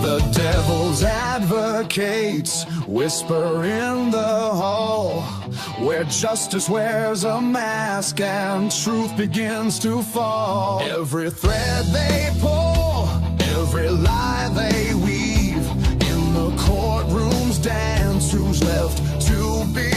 The devil's advocates whisper in the hall, where justice wears a mask and truth begins to fall. Every thread they pull, every lie they weave, in the courtroom's dance, who's left to believe?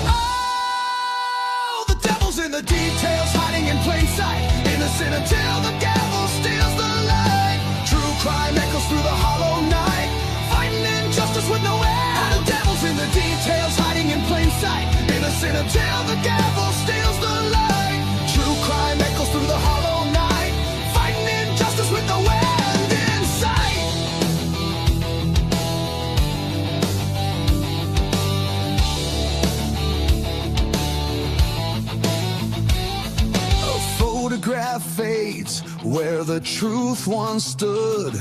Oh, the devil's in the details, hiding in plain sight, innocent until the gavel steals the light. True crime echoes through the hollow night, fighting injustice with no end. The devil's in the details, hiding in plain sight, innocent until the gavel steals the light. True crime echoes through the hollow night, fighting injustice with no end in sight. A photograph fades where the truth once stood.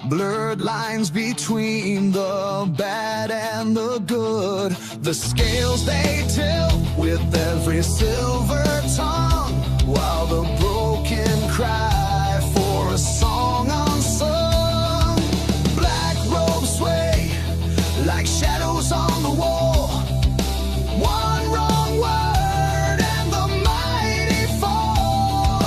Blurred lines between the bad and the good. The scales they tilt with every silver tongue, while the broken cry for a song unsung. Black robes sway like shadows on the wall. One wrong word and the mighty fall.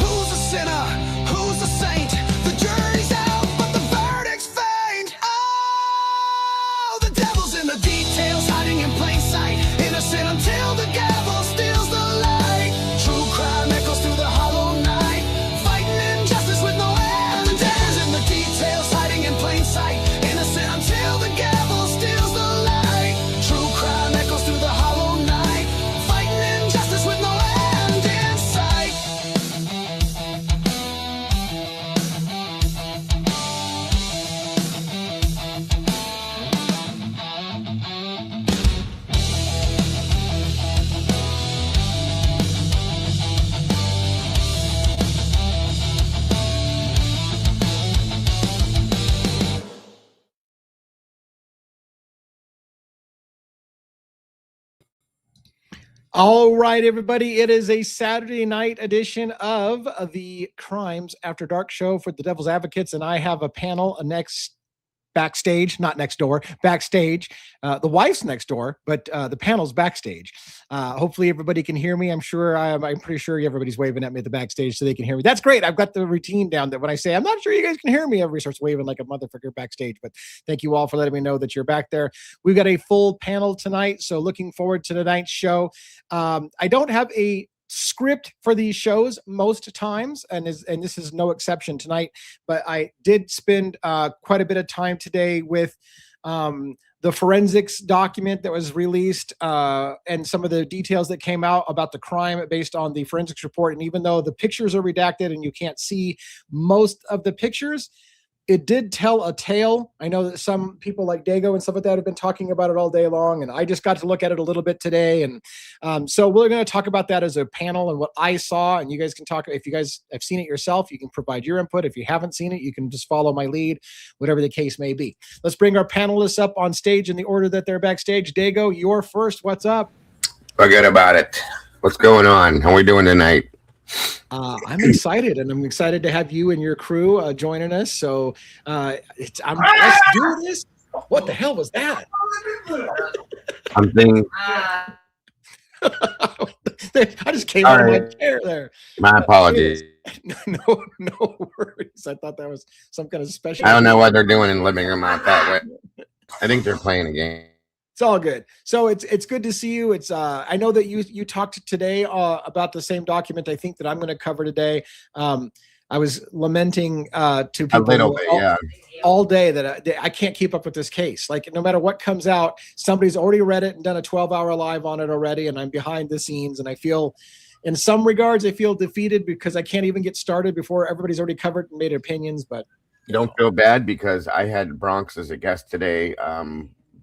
Who's a sinner? Who's a saint? The jury's out, but the verdict's faint. Oh, the devil's in the details, hiding in plain sight, innocent until the gavel steals the light. True crime echoes through the hollow night, fighting injustice with no end. The devil's in the details, hiding in plain sight, innocent until the gavel steals the light. True crime echoes through the hollow night, fighting injustice with no end in sight. All right, everybody. It is a Saturday night edition of the Crimes After Dark show for the Devil's Advocates, and I have a panel backstage, not next door, backstage. The wife's next door, but the panel's backstage. Hopefully everybody can hear me. I'm pretty sure everybody's waving at me at the backstage so they can hear me. That's great. I've got the routine down that when I say, I'm not sure you guys can hear me, everybody starts waving like a motherfucker backstage. But thank you all for letting me know that you're back there. We've got a full panel tonight, so looking forward to tonight's show. I don't have a script for these shows most times, and this is no exception tonight, but I did spend quite a bit of time today with the forensics document that was released and some of the details that came out about the crime based on the forensics report. And even though the pictures are redacted and you can't see most of the pictures, it did tell a tale. I know that some people like Dago and stuff like that have been talking about it all day long, and I just got to look at it a little bit today. And so we're going to talk about that as a panel and what I saw, and you guys can talk. If you guys have seen it yourself, you can provide your input. If you haven't seen it, you can just follow my lead, whatever the case may be. Let's bring our panelists up on stage in the order that they're backstage. Dago, you're first. What's up? Forget about it. What's going on? How are we doing tonight? I'm excited, and I'm excited to have you and your crew joining us. So let's do this. What the hell was that? Something. I just came out of my chair there. My apologies. No worries. I thought that was some kind of special. I don't know what they're doing in the living room out that way. I think they're playing a game. It's all good. So it's good to see you. It's I know that you talked today about the same document I think that I'm going to cover today. I was lamenting to people a little bit, all day that I can't keep up with this case. Like no matter what comes out, somebody's already read it and done a 12-hour live on it already, and I'm behind the scenes. And I feel, in some regards, I feel defeated because I can't even get started before everybody's already covered and made opinions. But you don't feel bad because I had Bronx as a guest today.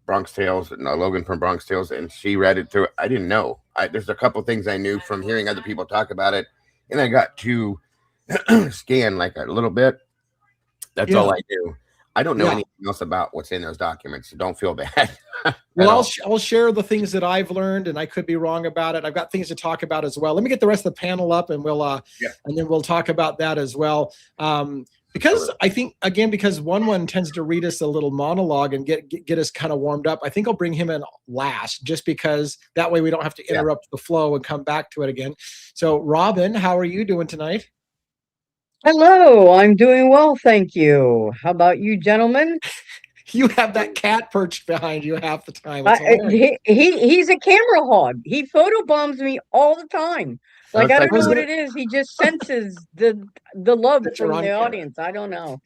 Bronx Tales, Logan from Bronx Tales, and she read it through. I didn't know. There's a couple things I knew from hearing other people talk about it, and I got to scan like a little bit. That's all I knew. I don't know anything else about what's in those documents, so don't feel bad. Well, I'll share the things that I've learned, and I could be wrong about it. I've got things to talk about as well. Let me get the rest of the panel up, and we'll and then we'll talk about that as well. Because I think, again, because one tends to read us a little monologue and get us kind of warmed up, I think I'll bring him in last, just because that way we don't have to interrupt the flow and come back to it again. So Robin, how are you doing tonight? Hello, I'm doing well, thank you. How about you, gentlemen? You have that cat perched behind you half the time. It's hilarious. He's a camera hog. He photobombs me all the time. Like, I Looks like don't know what we're- it is. He just senses the love That you're from on the camera. audience. I don't know.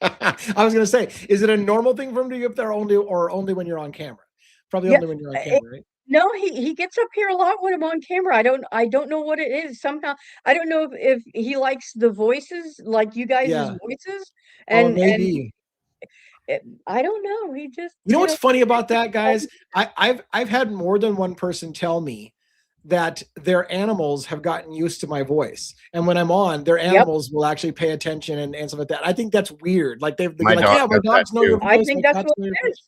I was going to say, is it a normal thing for him to be up there only when you're on camera? Probably Yeah, only when you're on camera, right? No, he gets up here a lot when I'm on camera. I don't know what it is. Somehow I don't know if he likes the voices, like you guys' Yeah. voices, Oh, and maybe. I don't know. He just You know what's funny about that, guys? I've had more than one person tell me that their animals have gotten used to my voice, and when I'm on, their animals will actually pay attention and stuff like that. I think that's weird. Like they're My like, dog yeah, my does that dogs know too. your voice. I think my that's cats what know your it is.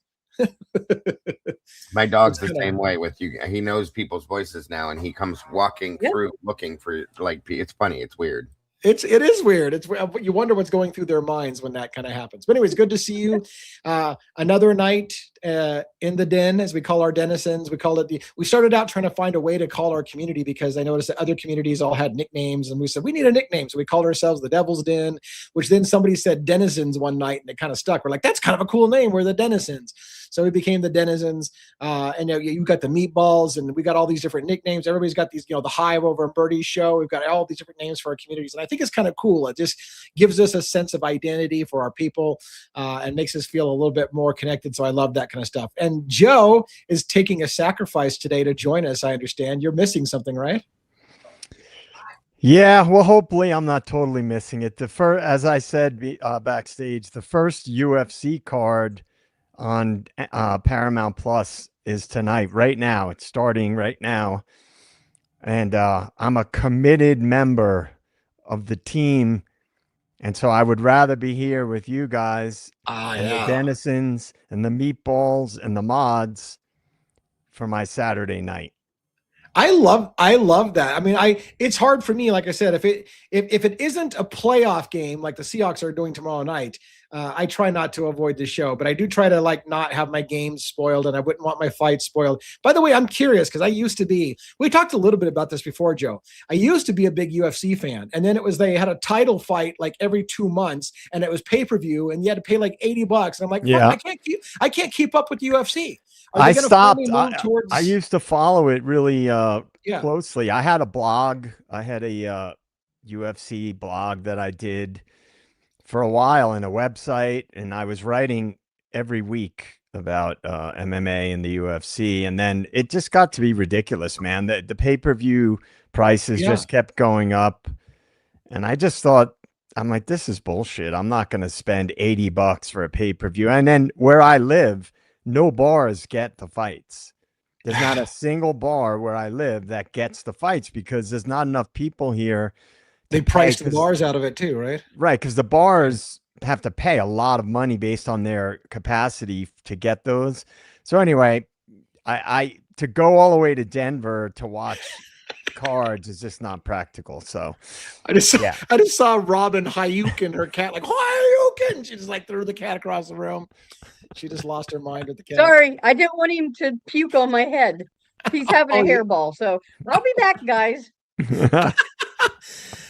My dog's It's the kinda- same way with you. He knows people's voices now, and he comes walking Yeah. through looking for it's funny. It's weird. It is weird. It's you wonder what's going through their minds when that kind of happens. But anyways, good to see you. Another night in the den, as we call our denizens. We started out trying to find a way to call our community because I noticed that other communities all had nicknames, and we said we need a nickname, so we called ourselves the Devil's Den. Which then somebody said denizens one night, and it kind of stuck. We're like, that's kind of a cool name. We're the denizens. So we became the denizens. And you got the meatballs, and we got all these different nicknames. Everybody's got these, the Hive over in Birdie's show. We've got all these different names for our communities, and I think it's kind of cool. It just gives us a sense of identity for our people, and makes us feel a little bit more connected. So I love that kind of stuff. And Joe is taking a sacrifice today to join us. I understand you're missing something, right? Yeah, well, hopefully I'm not totally missing it. As I said backstage, the first UFC card on Paramount Plus is tonight, right now. It's starting right now. And I'm a committed member of the team. And so I would rather be here with you guys and the denizens and the meatballs and the mods for my Saturday night. I love that. I mean, it's hard for me, like I said, if it isn't a playoff game like the Seahawks are doing tomorrow night, I try not to avoid the show, but I do try to not have my games spoiled, and I wouldn't want my fights spoiled. By the way, I'm curious because we talked a little bit about this before, Joe. I used to be a big UFC fan, and then they had a title fight like every 2 months, and it was pay-per-view, and you had to pay like $80. And I'm like, Yeah. I can't keep up with UFC. I stopped. Towards... I used to follow it really Yeah. closely. I had a blog. I had a UFC blog that I did for a while, and a website, and I was writing every week about MMA and the UFC, and then it just got to be ridiculous, man. The pay-per-view prices just kept going up, and I just thought, I'm like, this is bullshit. I'm not going to spend $80 for a pay-per-view. And then where I live, no bars get the fights. There's not a single bar where I live that gets the fights because there's not enough people here. They priced the bars out of it too, right? Right, because the bars have to pay a lot of money based on their capacity to get those. So anyway, I to go all the way to Denver to watch cards is just not practical. So I just saw Robin Hayukin, her cat, like Hayukin. She just threw the cat across the room. She just lost her mind with the cat. Sorry, I didn't want him to puke on my head. He's having a hairball, so I'll be back, guys.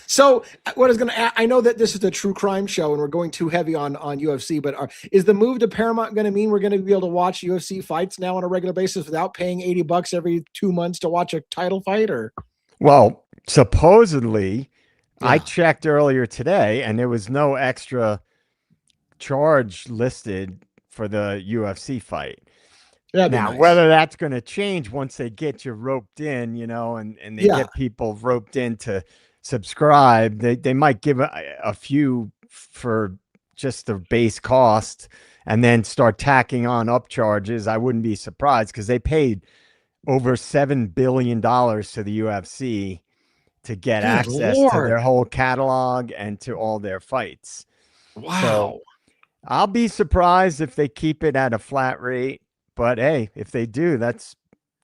So what is going to, I know that this is a true crime show and we're going too heavy on UFC, but is the move to Paramount going to mean we're going to be able to watch UFC fights now on a regular basis without paying $80 every 2 months to watch a title fight? Or well, supposedly I checked earlier today and there was no extra charge listed for the UFC fight. Now, nice. Whether that's going to change once they get you roped in, and they get people roped in to subscribe, they might give a few for just the base cost and then start tacking on up charges. I wouldn't be surprised because they paid over $7 billion to the UFC to get access to their whole catalog and to all their fights. Wow. So I'll be surprised if they keep it at a flat rate, but hey, if they do, that's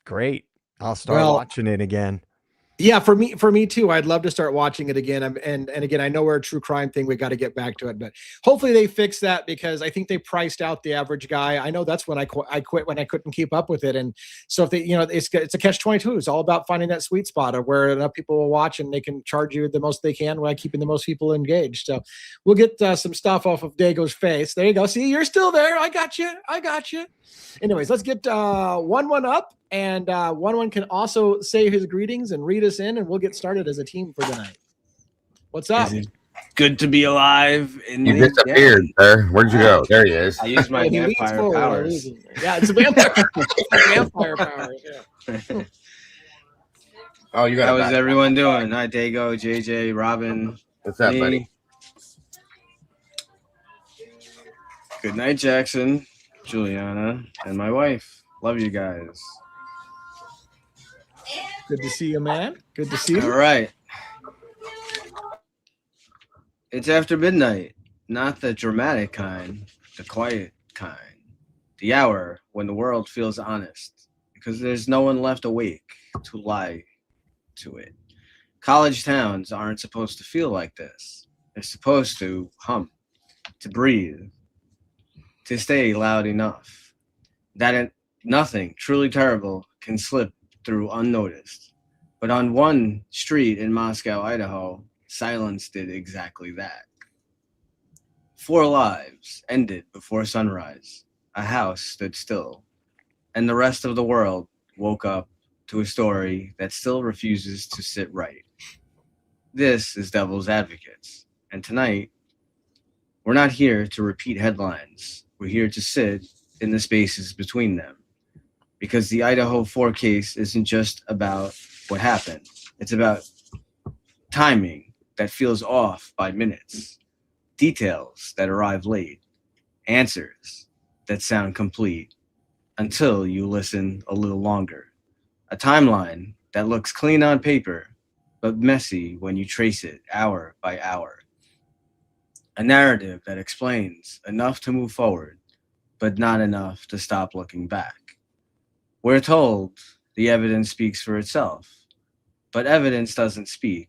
great. I'll start watching it again. Yeah, for me too. I'd love to start watching it again. And again, I know we're a true crime thing. We got to get back to it, but hopefully they fix that, because I think they priced out the average guy. I know that's when I quit when I couldn't keep up with it. And so if they, it's a catch-22. It's all about finding that sweet spot of where enough people will watch and they can charge you the most they can while keeping the most people engaged. So we'll get some stuff off of Dago's face. There you go. See, you're still there. I got you. Anyways, let's get one up. And one can also say his greetings and read us in, and we'll get started as a team for the night. What's up? Good to be alive. You disappeared, sir. Where'd you go? There he is. I used my vampire powers. Yeah, it's a vampire. Vampire powers. Yeah. Oh, you got. How is everyone doing? Hi, Dago, JJ, Robin. What's up, buddy? Good night, Jackson, Juliana, and my wife. Love you guys. Good to see you, man. Good to see you. All right. It's after midnight, not the dramatic kind, the quiet kind. The hour when the world feels honest, because there's no one left awake to lie to it. College towns aren't supposed to feel like this. They're supposed to hum, to breathe, to stay loud enough that nothing truly terrible can slip through unnoticed. But on one street in Moscow, Idaho, silence did exactly that. 4 lives ended before sunrise. A house stood still, and the rest of the world woke up to a story that still refuses to sit right. This is Devil's Advocates, and tonight, we're not here to repeat headlines. We're here to sit in the spaces between them. Because the Idaho 4 case isn't just about what happened. It's about timing that feels off by minutes, details that arrive late, answers that sound complete until you listen a little longer, a timeline that looks clean on paper, but messy when you trace it hour by hour, a narrative that explains enough to move forward, but not enough to stop looking back. We're told the evidence speaks for itself, but evidence doesn't speak.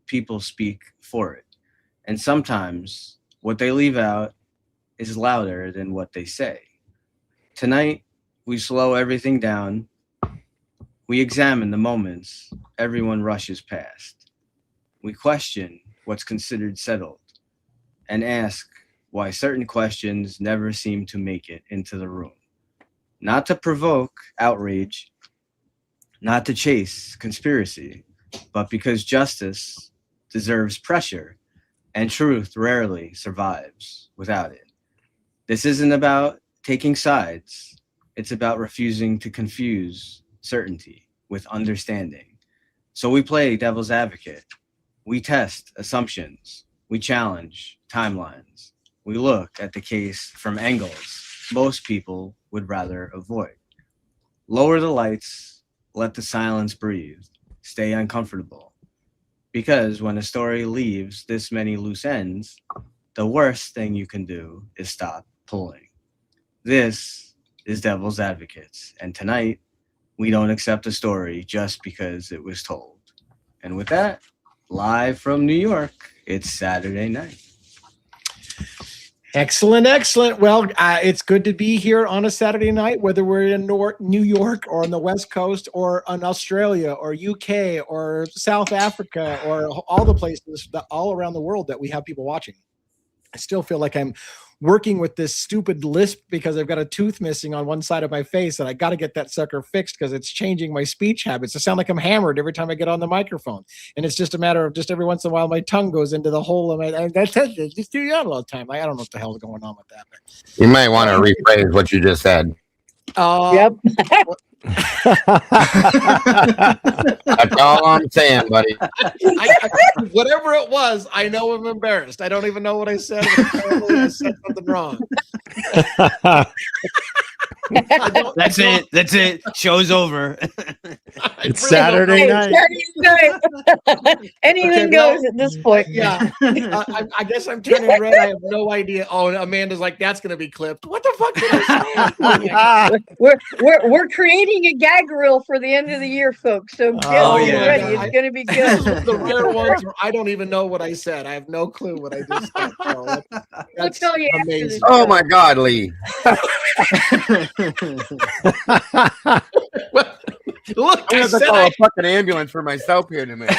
People speak for it. And sometimes what they leave out is louder than what they say. Tonight, we slow everything down. We examine the moments everyone rushes past. We question what's considered settled and ask why certain questions never seem to make it into the room. Not to provoke outrage, not to chase conspiracy, but because justice deserves pressure and truth rarely survives without it. This isn't about taking sides. It's about refusing to confuse certainty with understanding. So we play devil's advocate. We test assumptions. We challenge timelines. We look at the case from angles most people would rather avoid. Lower the lights, let the silence breathe, stay uncomfortable. Because when a story leaves this many loose ends, the worst thing you can do is stop pulling. This is Devil's Advocates, and tonight, we don't accept a story just because it was told. And with that, live from New York, it's Saturday night. Excellent. Well, it's good to be here on a Saturday night, whether we're in New York or on the West Coast or in Australia or UK or South Africa or all the places all around the world that we have people watching. I still feel like I'm working with this stupid lisp because I've got a tooth missing on one side of my face, and I got to get that sucker fixed because it's changing my speech habits. I sound like I'm hammered every time I get on the microphone, and it's just a matter of just every once in a while my tongue goes into the hole of my. That's it. Just do yawn all the time. I don't know what the hell's going on with that. But, you might want to rephrase what you just said. Yep. That's all I'm saying, buddy. Whatever it was, I know I'm embarrassed. I don't even know what I said. Apparently I said something wrong. That's it. Show's over. It's really don't know. Saturday Hey, night. Saturday night. Anything Okay, well, goes at this point. Yeah, I guess I'm turning red. I have no idea. Oh, Amanda's like, that's going to be clipped. What the fuck did I say? We're creating a gag reel for the end of the year, folks. So Oh, get yeah. ready. I- It's gonna be This is good. one of the rare ones where I don't even know what I said. I have no clue what I just said. So We'll that's tell you after amazing. this. Oh my God, Lee. Look, I'm I gonna said call I, a fucking ambulance for myself here in a minute.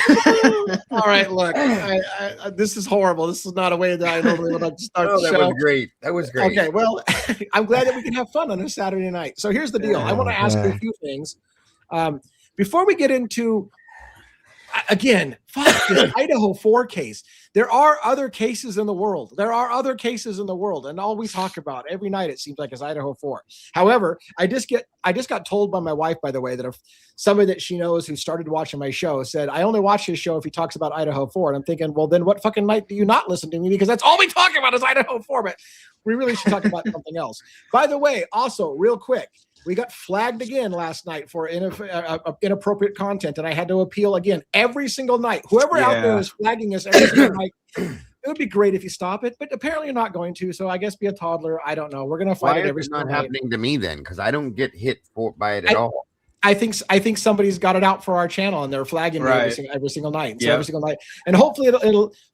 all right, look, this is horrible. This is not a way that I normally would like to start Oh, the that show. was great. That was great. Okay, well, I'm glad that we can have fun on a Saturday night. So here's the deal. I want to ask you a few things. Before we get into, again, fuck this Idaho 4 case. There are other cases in the world. And all we talk about every night, it seems like, is Idaho 4. However, I just got told by my wife, by the way, that if somebody that she knows who started watching my show said, I only watch his show if he talks about Idaho 4. And I'm thinking, well, then what fucking night do you not listen to me? Because that's all we talk about is Idaho 4. But we really should talk about something else. By the way, also, real quick, we got flagged again last night for inappropriate content, and I had to appeal again every single night. Whoever out there is flagging us every single night, it would be great if you stop it, but apparently you're not going to. So I guess be a toddler. I don't know. We're gonna fight Why it is every it single not night. happening to me then? Because I don't get hit by it at all. I think somebody's got it out for our channel and they're flagging me every single night. So every single night, and hopefully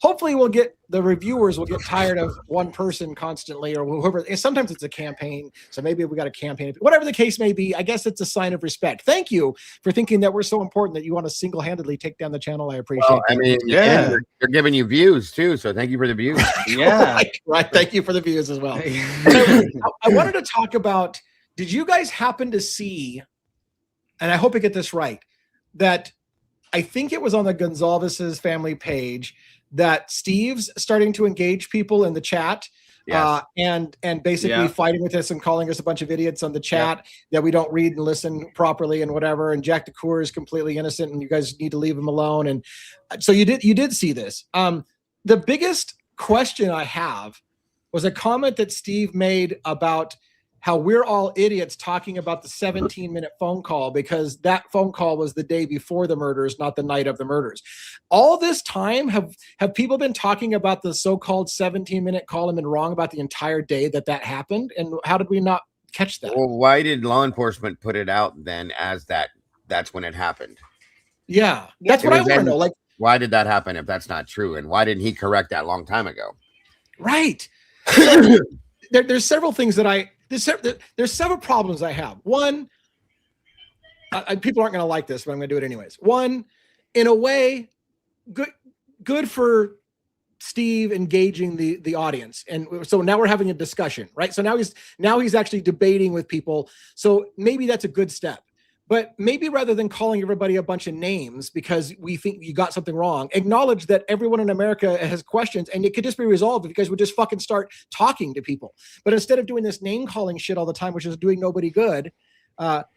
hopefully we'll get the reviewers will get tired of one person constantly or whoever. And sometimes it's a campaign, so maybe we got a campaign. Whatever the case may be, I guess it's a sign of respect. Thank you for thinking that we're so important that you want to single-handedly take down the channel. I appreciate. Well, I that. mean, Yeah. they're giving you views too, so thank you for the views. Yeah. right. Thank you for the views as well. So, I wanted to talk about. Did you guys happen to see? And I hope I get this right, that I think it was on the Gonzalez's family page that Steve's starting to engage people in the chat, Yes. and basically fighting with us and calling us a bunch of idiots on the chat that we don't read and listen properly and whatever. And Jack DeCour is completely innocent, and you guys need to leave him alone. And so you did see this. The biggest question I have was a comment that Steve made about how we're all idiots talking about the 17-minute phone call because that phone call was the day before the murders, not the night of the murders. All this time, have people been talking about the so-called 17-minute call and been wrong about the entire day that happened? And how did we not catch that? Well, why did law enforcement put it out then as that's when it happened? Yeah, that's what I want to know. Like, why did that happen if that's not true? And why didn't he correct that long time ago? Right. So, there's several things that there's several problems I have. One, people aren't going to like this, but I'm going to do it anyways. One, in a way, good for Steve engaging the audience, and so now we're having a discussion, right? So now he's actually debating with people. So maybe that's a good step. But maybe rather than calling everybody a bunch of names because we think you got something wrong, acknowledge that everyone in America has questions and it could just be resolved if you guys would just fucking start talking to people. But instead of doing this name calling shit all the time, which is doing nobody good.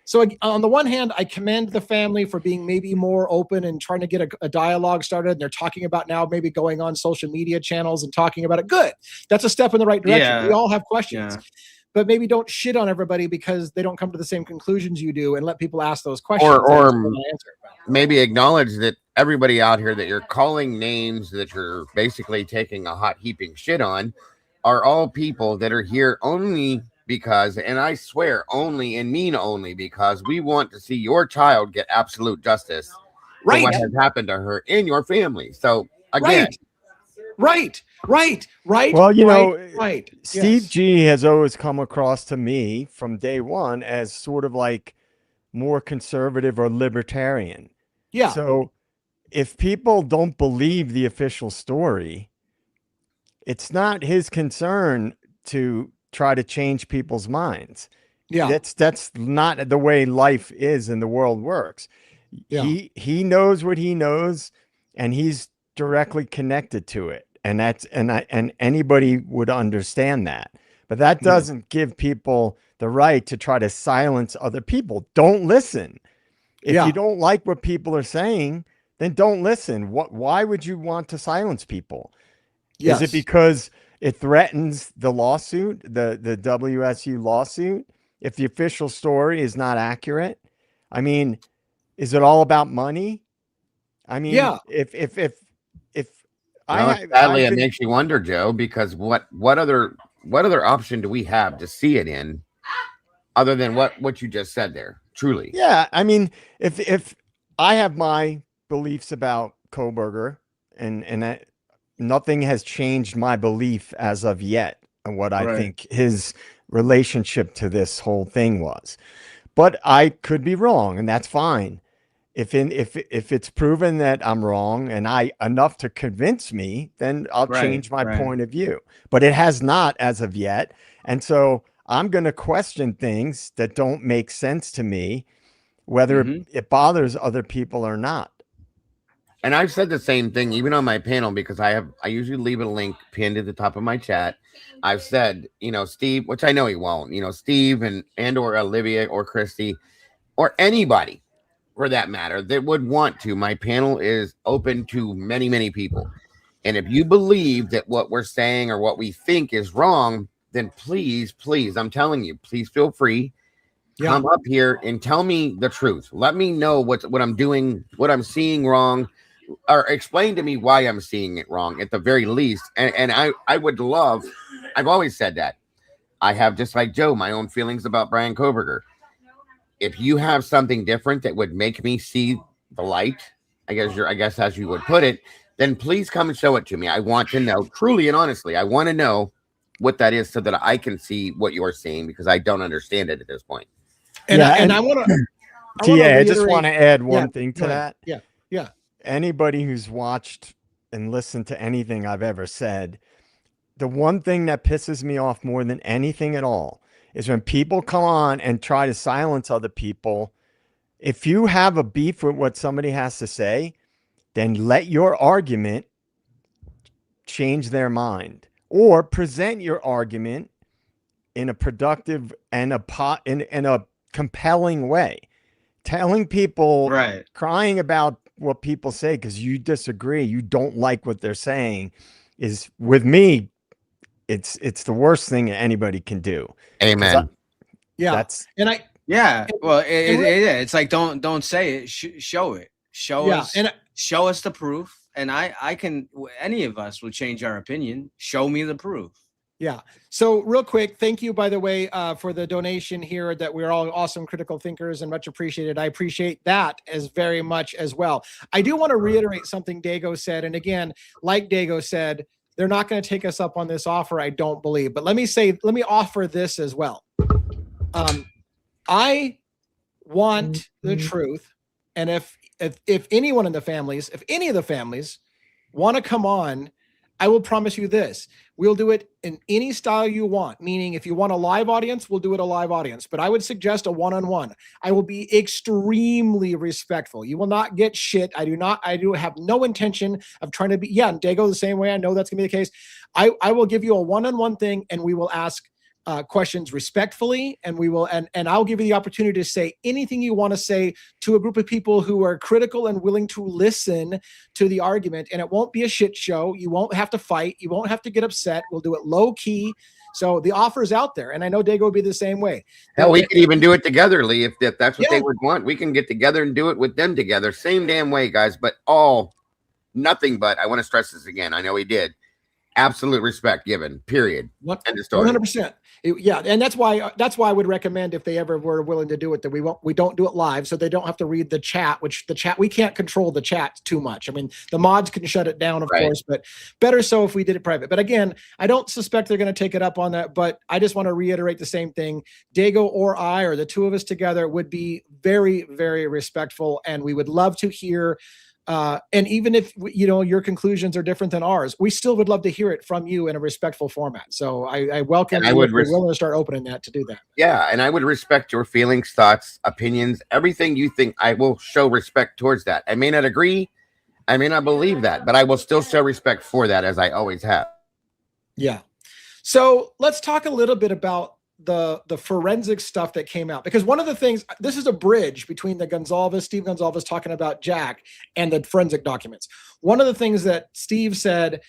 So on the one hand, I commend the family for being maybe more open and trying to get a dialogue started. And they're talking about now maybe going on social media channels and talking about it. Good. That's a step in the right direction. Yeah. We all have questions. But maybe don't shit on everybody because they don't come to the same conclusions you do, and let people ask those questions. Or maybe acknowledge that everybody out here that you're calling names that you're basically taking a hot heaping shit on are all people that are here only because, and I swear only and mean only because we want to see your child get absolute justice for what has happened to her in your family. So again. Right. Well, you know, Steve G has always come across to me from day one as sort of like more conservative or libertarian. Yeah. So if people don't believe the official story, it's not his concern to try to change people's minds. Yeah. That's not the way life is and the world works. Yeah. He knows what he knows, and he's directly connected to it. And and anybody would understand that. But that doesn't give people the right to try to silence other people. Don't listen. If you don't like what people are saying, then don't listen. Why would you want to silence people? Is it because it threatens the lawsuit, the WSU lawsuit? If the official story is not accurate? I mean, Is it all about money? I mean, Yeah. if Well, sadly, it makes you wonder, Joe, because what other option do we have to see it in, other than what you just said there? Truly, yeah. I mean, if I have my beliefs about Koberger, and that nothing has changed my belief as of yet on what I think his relationship to this whole thing was, but I could be wrong, and that's fine. If it's proven that I'm wrong and enough to convince me, then I'll change my point of view. But it has not as of yet. And so I'm going to question things that don't make sense to me, whether it bothers other people or not. And I've said the same thing even on my panel, because I usually leave a link pinned at the top of my chat. I've said, Steve, which I know he won't, Steve and or Olivia or Christy or anybody for that matter that would want to. My panel is open to many, many people. And if you believe that what we're saying or what we think is wrong, then please, I'm telling you, please feel free. Come up here and tell me the truth. Let me know what I'm doing, what I'm seeing wrong, or explain to me why I'm seeing it wrong at the very least. And I would love, I've always said that. I have, just like Joe, my own feelings about Brian Koberger. If you have something different that would make me see the light, I guess as you would put it, then please come and show it to me. I want to know, truly and honestly, I want to know what that is so that I can see what you're seeing, because I don't understand it at this point. And I want to. I just want to add one thing to that. Yeah. Anybody who's watched and listened to anything I've ever said, the one thing that pisses me off more than anything at all is when people come on and try to silence other people. If you have a beef with what somebody has to say, then let your argument change their mind, or present your argument in a productive and in a compelling way. Telling people, crying about what people say because you disagree, you don't like what they're saying, is, with me, it's the worst thing anybody can do. Amen. Well, it's like, don't say it, show it, show us the proof, and I can, any of us will change our opinion. Show me the proof. Yeah. So real quick, thank you, by the way, for the donation here, that we're all awesome critical thinkers and much appreciated. I appreciate that as very much as well. I do want to reiterate something Dago said. And again, like Dago said, they're not going to take us up on this offer, I don't believe. But let me offer this as well. I want the truth. And if anyone in the families, if any of the families want to come on, I will promise you this: we'll do it in any style you want. Meaning, if you want a live audience, we'll do it a live audience. But I would suggest a one-on-one. I will be extremely respectful. You will not get shit. I do have no intention of trying to be, and Dago the same way. I know that's gonna be the case. I will give you a one-on-one thing, and we will ask questions respectfully, and we will, and I'll give you the opportunity to say anything you want to say to a group of people who are critical and willing to listen to the argument. And it won't be a shit show. You won't have to fight. You won't have to get upset. We'll do it low key. So the offer is out there, and I know Dago would be the same way. Hell, we could even do it together, Lee, if that's what they would want. We can get together and do it with them together, same damn way, guys. But nothing but, I want to stress this again, I know he did, absolute respect given, period. End of story. 100%. And that's why I would recommend, if they ever were willing to do it, that we don't do it live, so they don't have to read the chat, which the chat, we can't control the chat too much. I mean, the mods can shut it down, of course, but better so if we did it private. But again, I don't suspect they're going to take it up on that, but I just want to reiterate the same thing. Dago or I, or the two of us together, would be very, very respectful, and we would love to hear. And even if your conclusions are different than ours, we still would love to hear it from you in a respectful format. So I welcome. I would willing to start opening that to do that. Yeah, and I would respect your feelings, thoughts, opinions, everything you think. I will show respect towards that. I may not agree, I may not believe that, but I will still show respect for that, as I always have. Yeah. So let's talk a little bit about the forensic stuff that came out, because one of the things, this is a bridge between the Steve Gonzalez talking about Jack and the forensic documents. One of the things that Steve said,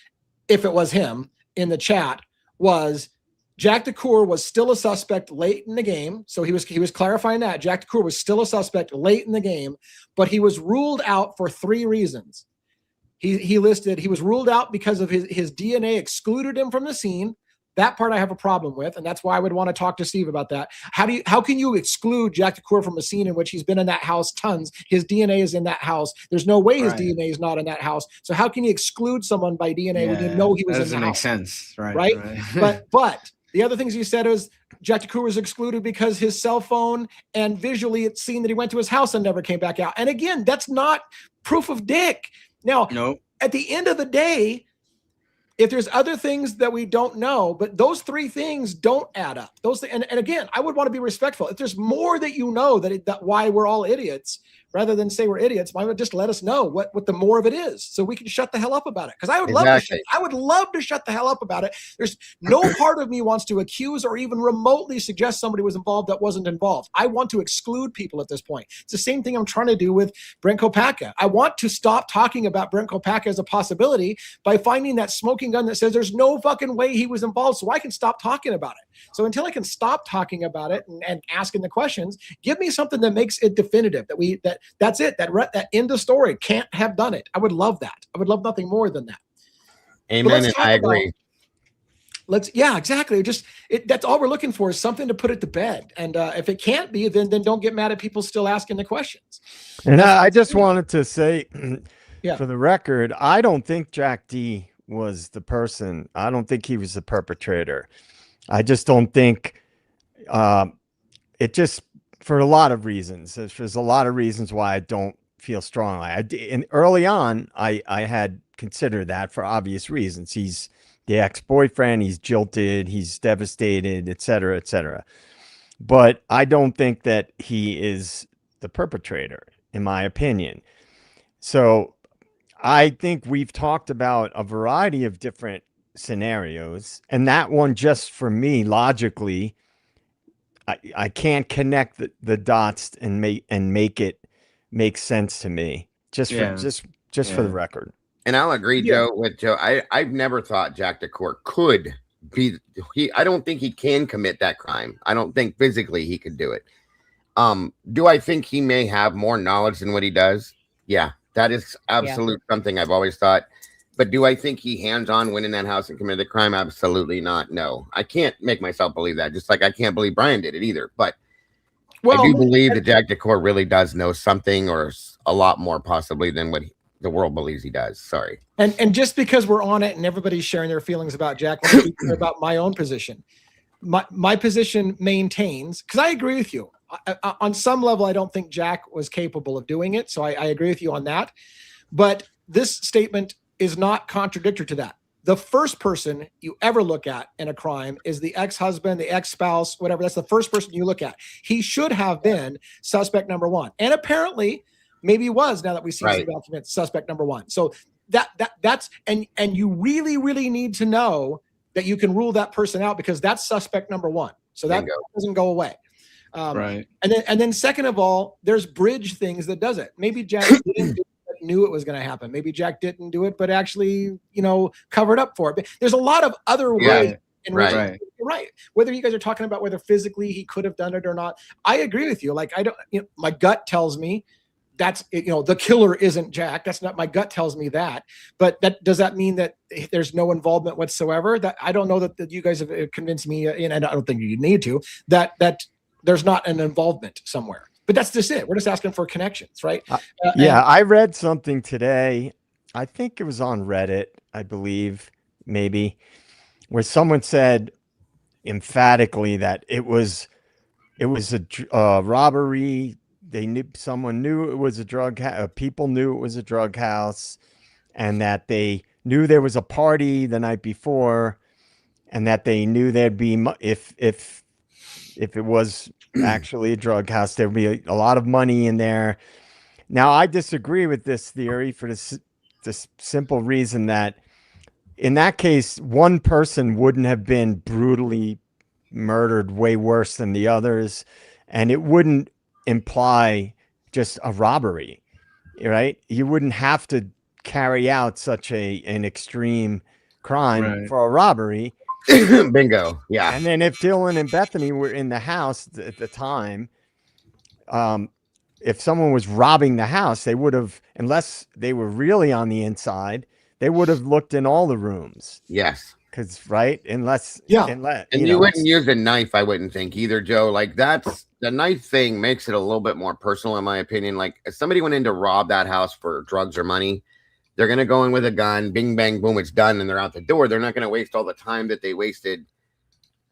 if it was him in the chat, was Jack DeCour was still a suspect late in the game. So he was clarifying that Jack DeCour was still a suspect late in the game, but he was ruled out for 3 reasons. He listed, he was ruled out because of his DNA excluded him from the scene. That part I have a problem with, and that's why I would want to talk to Steve about that. How can you exclude Jack DeCour from a scene in which he's been in that house tons? His DNA is in that house. There's no way his DNA is not in that house. So how can you exclude someone by DNA when you know he was in the house? That doesn't make sense, right? Right. But the other things he said is Jack DeCour was excluded because his cell phone and visually it's seen that he went to his house and never came back out. And again, that's not proof of dick. Now, at the end of the day, if there's other things that we don't know, but those 3 things don't add up. And again, I would want to be respectful. If there's more that you know that why we're all idiots, rather than say we're idiots, why would just let us know what the more of it is, so we can shut the hell up about it. Because I would love to shut the hell up about it. There's no part of me wants to accuse or even remotely suggest somebody was involved that wasn't involved. I want to exclude people at this point. It's the same thing I'm trying to do with Brent Kopacka. I want to stop talking about Brent Kopacka as a possibility by finding that smoking gun that says there's no fucking way he was involved, so I can stop talking about it. So until I can stop talking about it and asking the questions, give me something that makes it definitive, that's it. That end of story. Can't have done it. I would love that. I would love nothing more than that. Amen. And I agree. Exactly. That's all we're looking for, is something to put it to bed. And if it can't be, then don't get mad at people still asking the questions. And I just wanted to say, for the record, I don't think Jack D was the person. I don't think he was the perpetrator. I just don't think for a lot of reasons. There's a lot of reasons why I don't feel strongly. And early on, I had considered that for obvious reasons. He's the ex-boyfriend, he's jilted, he's devastated, et cetera, et cetera. But I don't think that he is the perpetrator, in my opinion. So I think we've talked about a variety of different scenarios, and that one, just for me, logically, I can't connect the dots and make it make sense to me. Just for the record. And I'll agree, Joe, with Joe. I've never thought Jack DeCour could be. I don't think he can commit that crime. I don't think physically he could do it. Do I think he may have more knowledge than what he does? Yeah, that is absolute something I've always thought. But do I think he hands-on went in that house and committed the crime? Absolutely not. No, I can't make myself believe that. Just like I can't believe Brian did it either. But I do believe that Jack DeCour really does know something, or a lot more possibly than what the world believes he does. Sorry. And just because we're on it and everybody's sharing their feelings about Jack, let me be clear about my own position. My position maintains, because I agree with you. On some level, I don't think Jack was capable of doing it. So I agree with you on that. But this statement is not contradictory to that. The first person you ever look at in a crime is the ex-husband, the ex-spouse, whatever. That's the first person you look at. He should have been suspect number 1. And apparently, maybe he was, now that we see some documents, suspect number 1. So that's and you really, really need to know that you can rule that person out, because that's suspect number 1. So that doesn't go away. And then second of all, there's bridge things that does it. Maybe Jack didn't do it, but knew it was going to happen. Maybe Jack didn't do it, but actually, covered up for it. But there's a lot of other ways. You're right. Whether you guys are talking about whether physically he could have done it or not, I agree with you. Like, I don't, my gut tells me that's, the killer isn't Jack. That's not, my gut tells me that. But does that mean that there's no involvement whatsoever? That I don't know that you guys have convinced me, and I don't think you need to, that there's not an involvement somewhere. But that's just it. We're just asking for connections, right? I read something today. I think it was on Reddit, I believe, maybe, where someone said emphatically that it was a robbery. Someone knew it was a drug house. People knew it was a drug house, and that they knew there was a party the night before, and that they knew there'd be, if it was actually a drug house, there'd be a lot of money in there. Now, I disagree with this theory for this simple reason that in that case, one person wouldn't have been brutally murdered way worse than the others, and it wouldn't imply just a robbery, right? You wouldn't have to carry out such an extreme crime for a robbery. Bingo. Yeah. And then if Dylan and Bethany were in the house at the time, if someone was robbing the house, they would have, unless they were really on the inside, they would have looked in all the rooms. Yes. Because right, unless and you wouldn't use a knife, I wouldn't think either, Joe. Like that's the knife thing makes it a little bit more personal, in my opinion. Like if somebody went in to rob that house for drugs or money, they're gonna go in with a gun, bing bang boom, it's done, and they're out the door. They're not gonna waste all the time that they wasted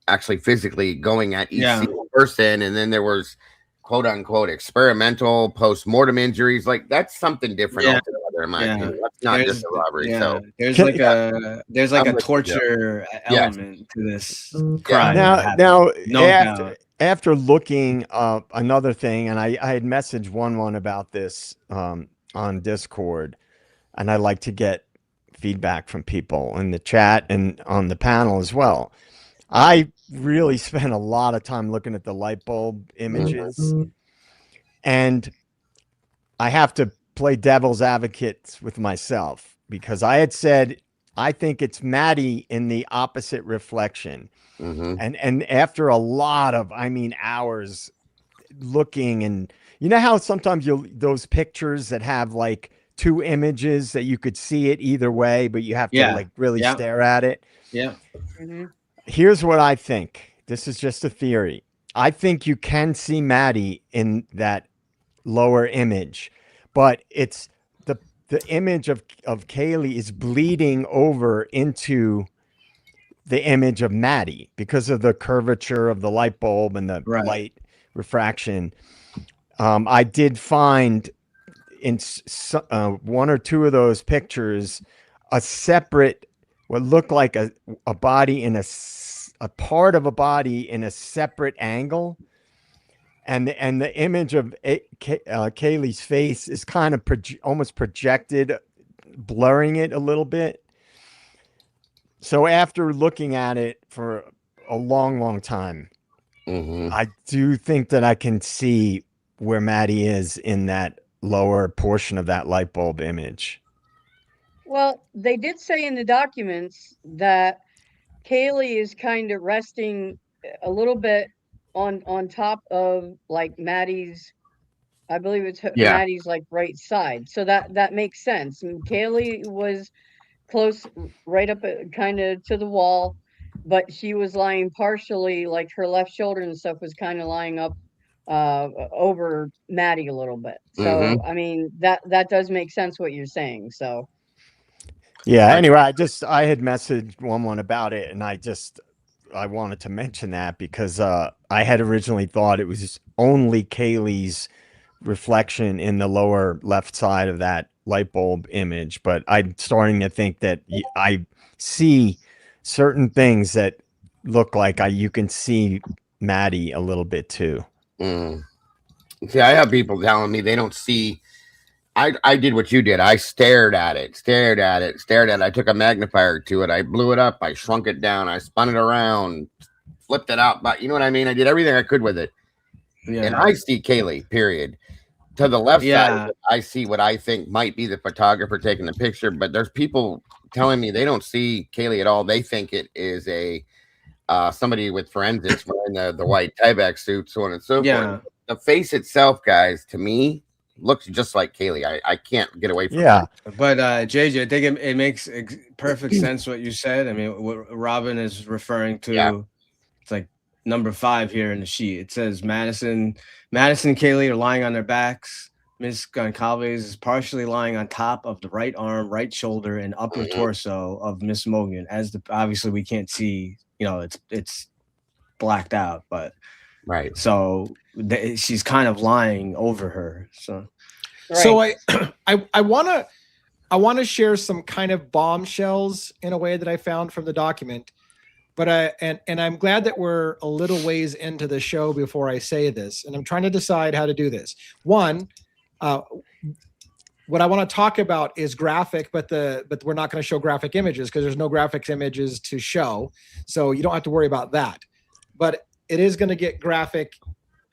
actually physically going at each single person. And then there was quote unquote experimental post-mortem injuries. Like that's something different altogether, in my opinion. That's not just a robbery. So there's like a torture element to this crime. Now after looking up another thing, and I had messaged one about this on Discord, and I like to get feedback from people in the chat and on the panel as well. I really spent a lot of time looking at the light bulb images, and I have to play devil's advocate with myself because I had said I think it's Maddie in the opposite reflection, and after a lot of hours looking, and you know how sometimes those pictures that have like two images that you could see it either way, but you have to like really stare at it. Here's what I think. This is just a theory. I think you can see Maddie in that lower image, but it's the image of Kaylee is bleeding over into the image of Maddie because of the curvature of the light bulb and the light refraction. I did find in one or two of those pictures a separate, what looked like a body in a part of a body in a separate angle, and the image of Kaylee's face is kind of almost projected, blurring it a little bit. So after looking at it for a long time, I do think that I can see where Maddie is in that lower portion of that light bulb image. Well, they did say in the documents that Kaylee is kind of resting a little bit on top of like Maddie's, I believe it's Maddie's like right side. So that makes sense. And Kaylee was close, right up kind of to the wall, but she was lying partially, like her left shoulder and stuff was kind of lying up over Maddie a little bit. So I mean that does make sense what you're saying. So anyway, I had messaged one about it, and I wanted to mention that because I had originally thought it was only Kaylee's reflection in the lower left side of that light bulb image, but I'm starting to think that I see certain things that look like you can see Maddie a little bit too. See, I have people telling me they don't see. I did what you did. I stared at it. I took a magnifier to it. I blew it up. I shrunk it down. I spun it around, flipped it out. But you know what I mean? I did everything I could with it. And I see Kaylee, period. To the left side, I see what I think might be the photographer taking the picture. But there's people telling me they don't see Kaylee at all. They think it is somebody with forensics wearing the white Tyvek suit, so on and so forth. The face itself, guys, to me, looks just like Kaylee. I can't get away from that. But JJ, I think it makes perfect sense what you said. I mean, what Robin is referring to, it's like number 5 here in the sheet. It says Madison and Kaylee are lying on their backs. Miss Goncalves is partially lying on top of the right arm, right shoulder, and upper torso of Miss Mogan. Obviously we can't see, it's blacked out, but so she's kind of lying over her. So I want to share some kind of bombshells in a way that I found from the document, but and I'm glad that we're a little ways into the show before I say this, and I'm trying to decide how to do this. One, what I want to talk about is graphic, but we're not going to show graphic images because there's no graphics images to show, so you don't have to worry about that. But it is going to get graphic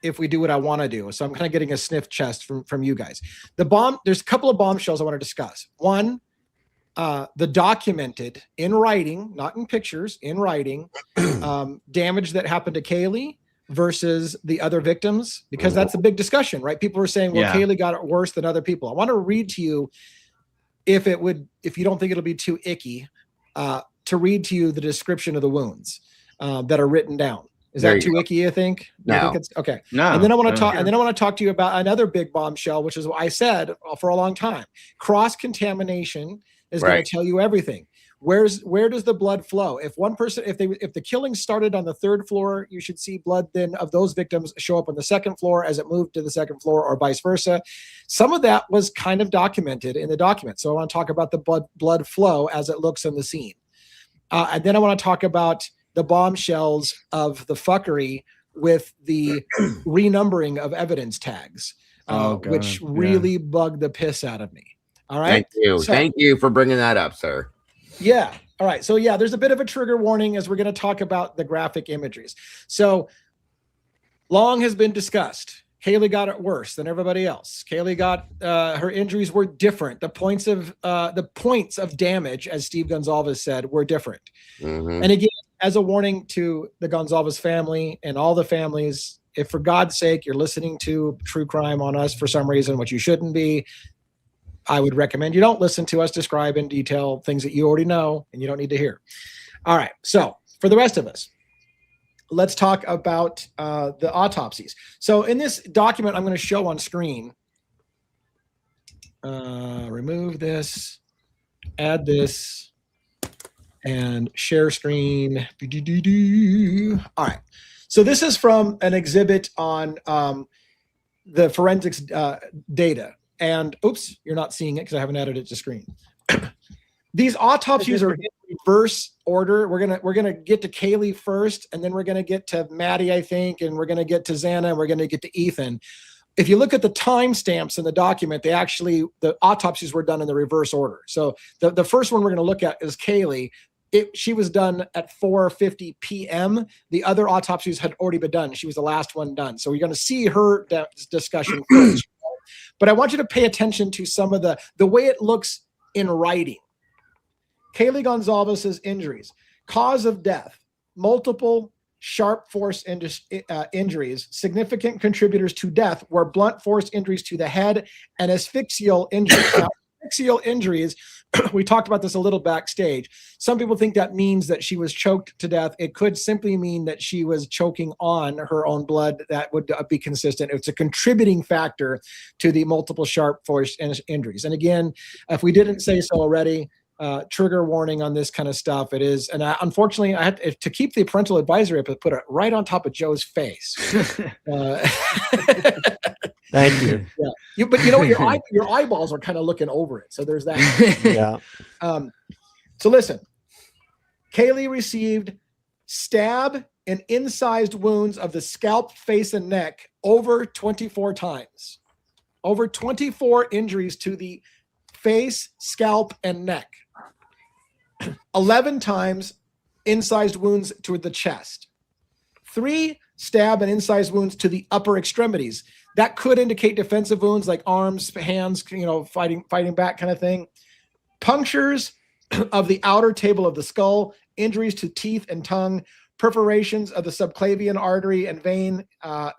if we do what I want to do. So I'm kind of getting a sniff chest from you guys. There's a couple of bombshells I want to discuss. One, the documented in writing, not in pictures, in writing, damage that happened to Kaylee versus the other victims, because that's a big discussion, right? People are saying, well, Kaylee got it worse than other people. I want to read to you, if you don't think it'll be too icky, to read to you the description of the wounds that are written down. Is that too icky, you think? No. You think it's okay? No. And then I want to talk. And then I want to talk to you about another big bombshell, which is what I said for a long time. Cross-contamination is going to tell you everything. Where does the blood flow? If one person, if the killing started on the 3rd floor, you should see blood then of those victims show up on the 2nd floor as it moved to the 2nd floor, or vice versa. Some of that was kind of documented in the document. So I want to talk about the blood flow as it looks in the scene. And then I want to talk about the bombshells of the fuckery with the renumbering of evidence tags, which really bugged the piss out of me. All right. Thank you for bringing that up, sir. Yeah. All right. So yeah, there's a bit of a trigger warning as we're going to talk about the graphic imageries. So long has been discussed. Kaylee got it worse than everybody else. Kaylee got her injuries were different. The points of damage, as Steve Gonzalez said, were different. And again, as a warning to the Gonzalez family and all the families, if for God's sake you're listening to true crime on us for some reason, which you shouldn't be, I would recommend you don't listen to us describe in detail things that you already know and you don't need to hear. All right. So for the rest of us, let's talk about the autopsies. So in this document I'm going to show on screen, remove this, add this, and share screen. All right. So this is from an exhibit on the forensics data. And oops, you're not seeing it because I haven't added it to screen. These autopsies are in reverse order. We're gonna get to Kaylee first, and then we're gonna get to Maddie, I think, and we're gonna get to Xana, and we're gonna get to Ethan. If you look at the timestamps in the document, the autopsies were done in the reverse order. So the first one we're gonna look at is Kaylee. She was done at 4:50 p.m. The other autopsies had already been done. She was the last one done. So we're going to see her discussion first. But I want you to pay attention to some of the way it looks in writing. Kaylee Gonzalez's injuries. Cause of death. Multiple sharp force injuries. Significant contributors to death were blunt force injuries to the head and asphyxial injuries. Now, asphyxial injuries, we talked about this a little backstage. Some people think that means that she was choked to death. It could simply mean that she was choking on her own blood. That would be consistent. It's a contributing factor to the multiple sharp force injuries. And again, if we didn't say so already, trigger warning on this kind of stuff. It is, and unfortunately, I had to keep the parental advisory up and put it right on top of Joe's face. Thank you. Yeah, but you know what? Your eyeballs are kind of looking over it. So there's that. Yeah. So listen, Kaylee received stab and incised wounds of the scalp, face, and neck over 24 times. Over 24 injuries to the face, scalp, and neck. 11 times incised wounds to the chest. 3 stab and incised wounds to the upper extremities. That could indicate defensive wounds like arms, hands, fighting back kind of thing. Punctures of the outer table of the skull, injuries to teeth and tongue, perforations of the subclavian artery and vein,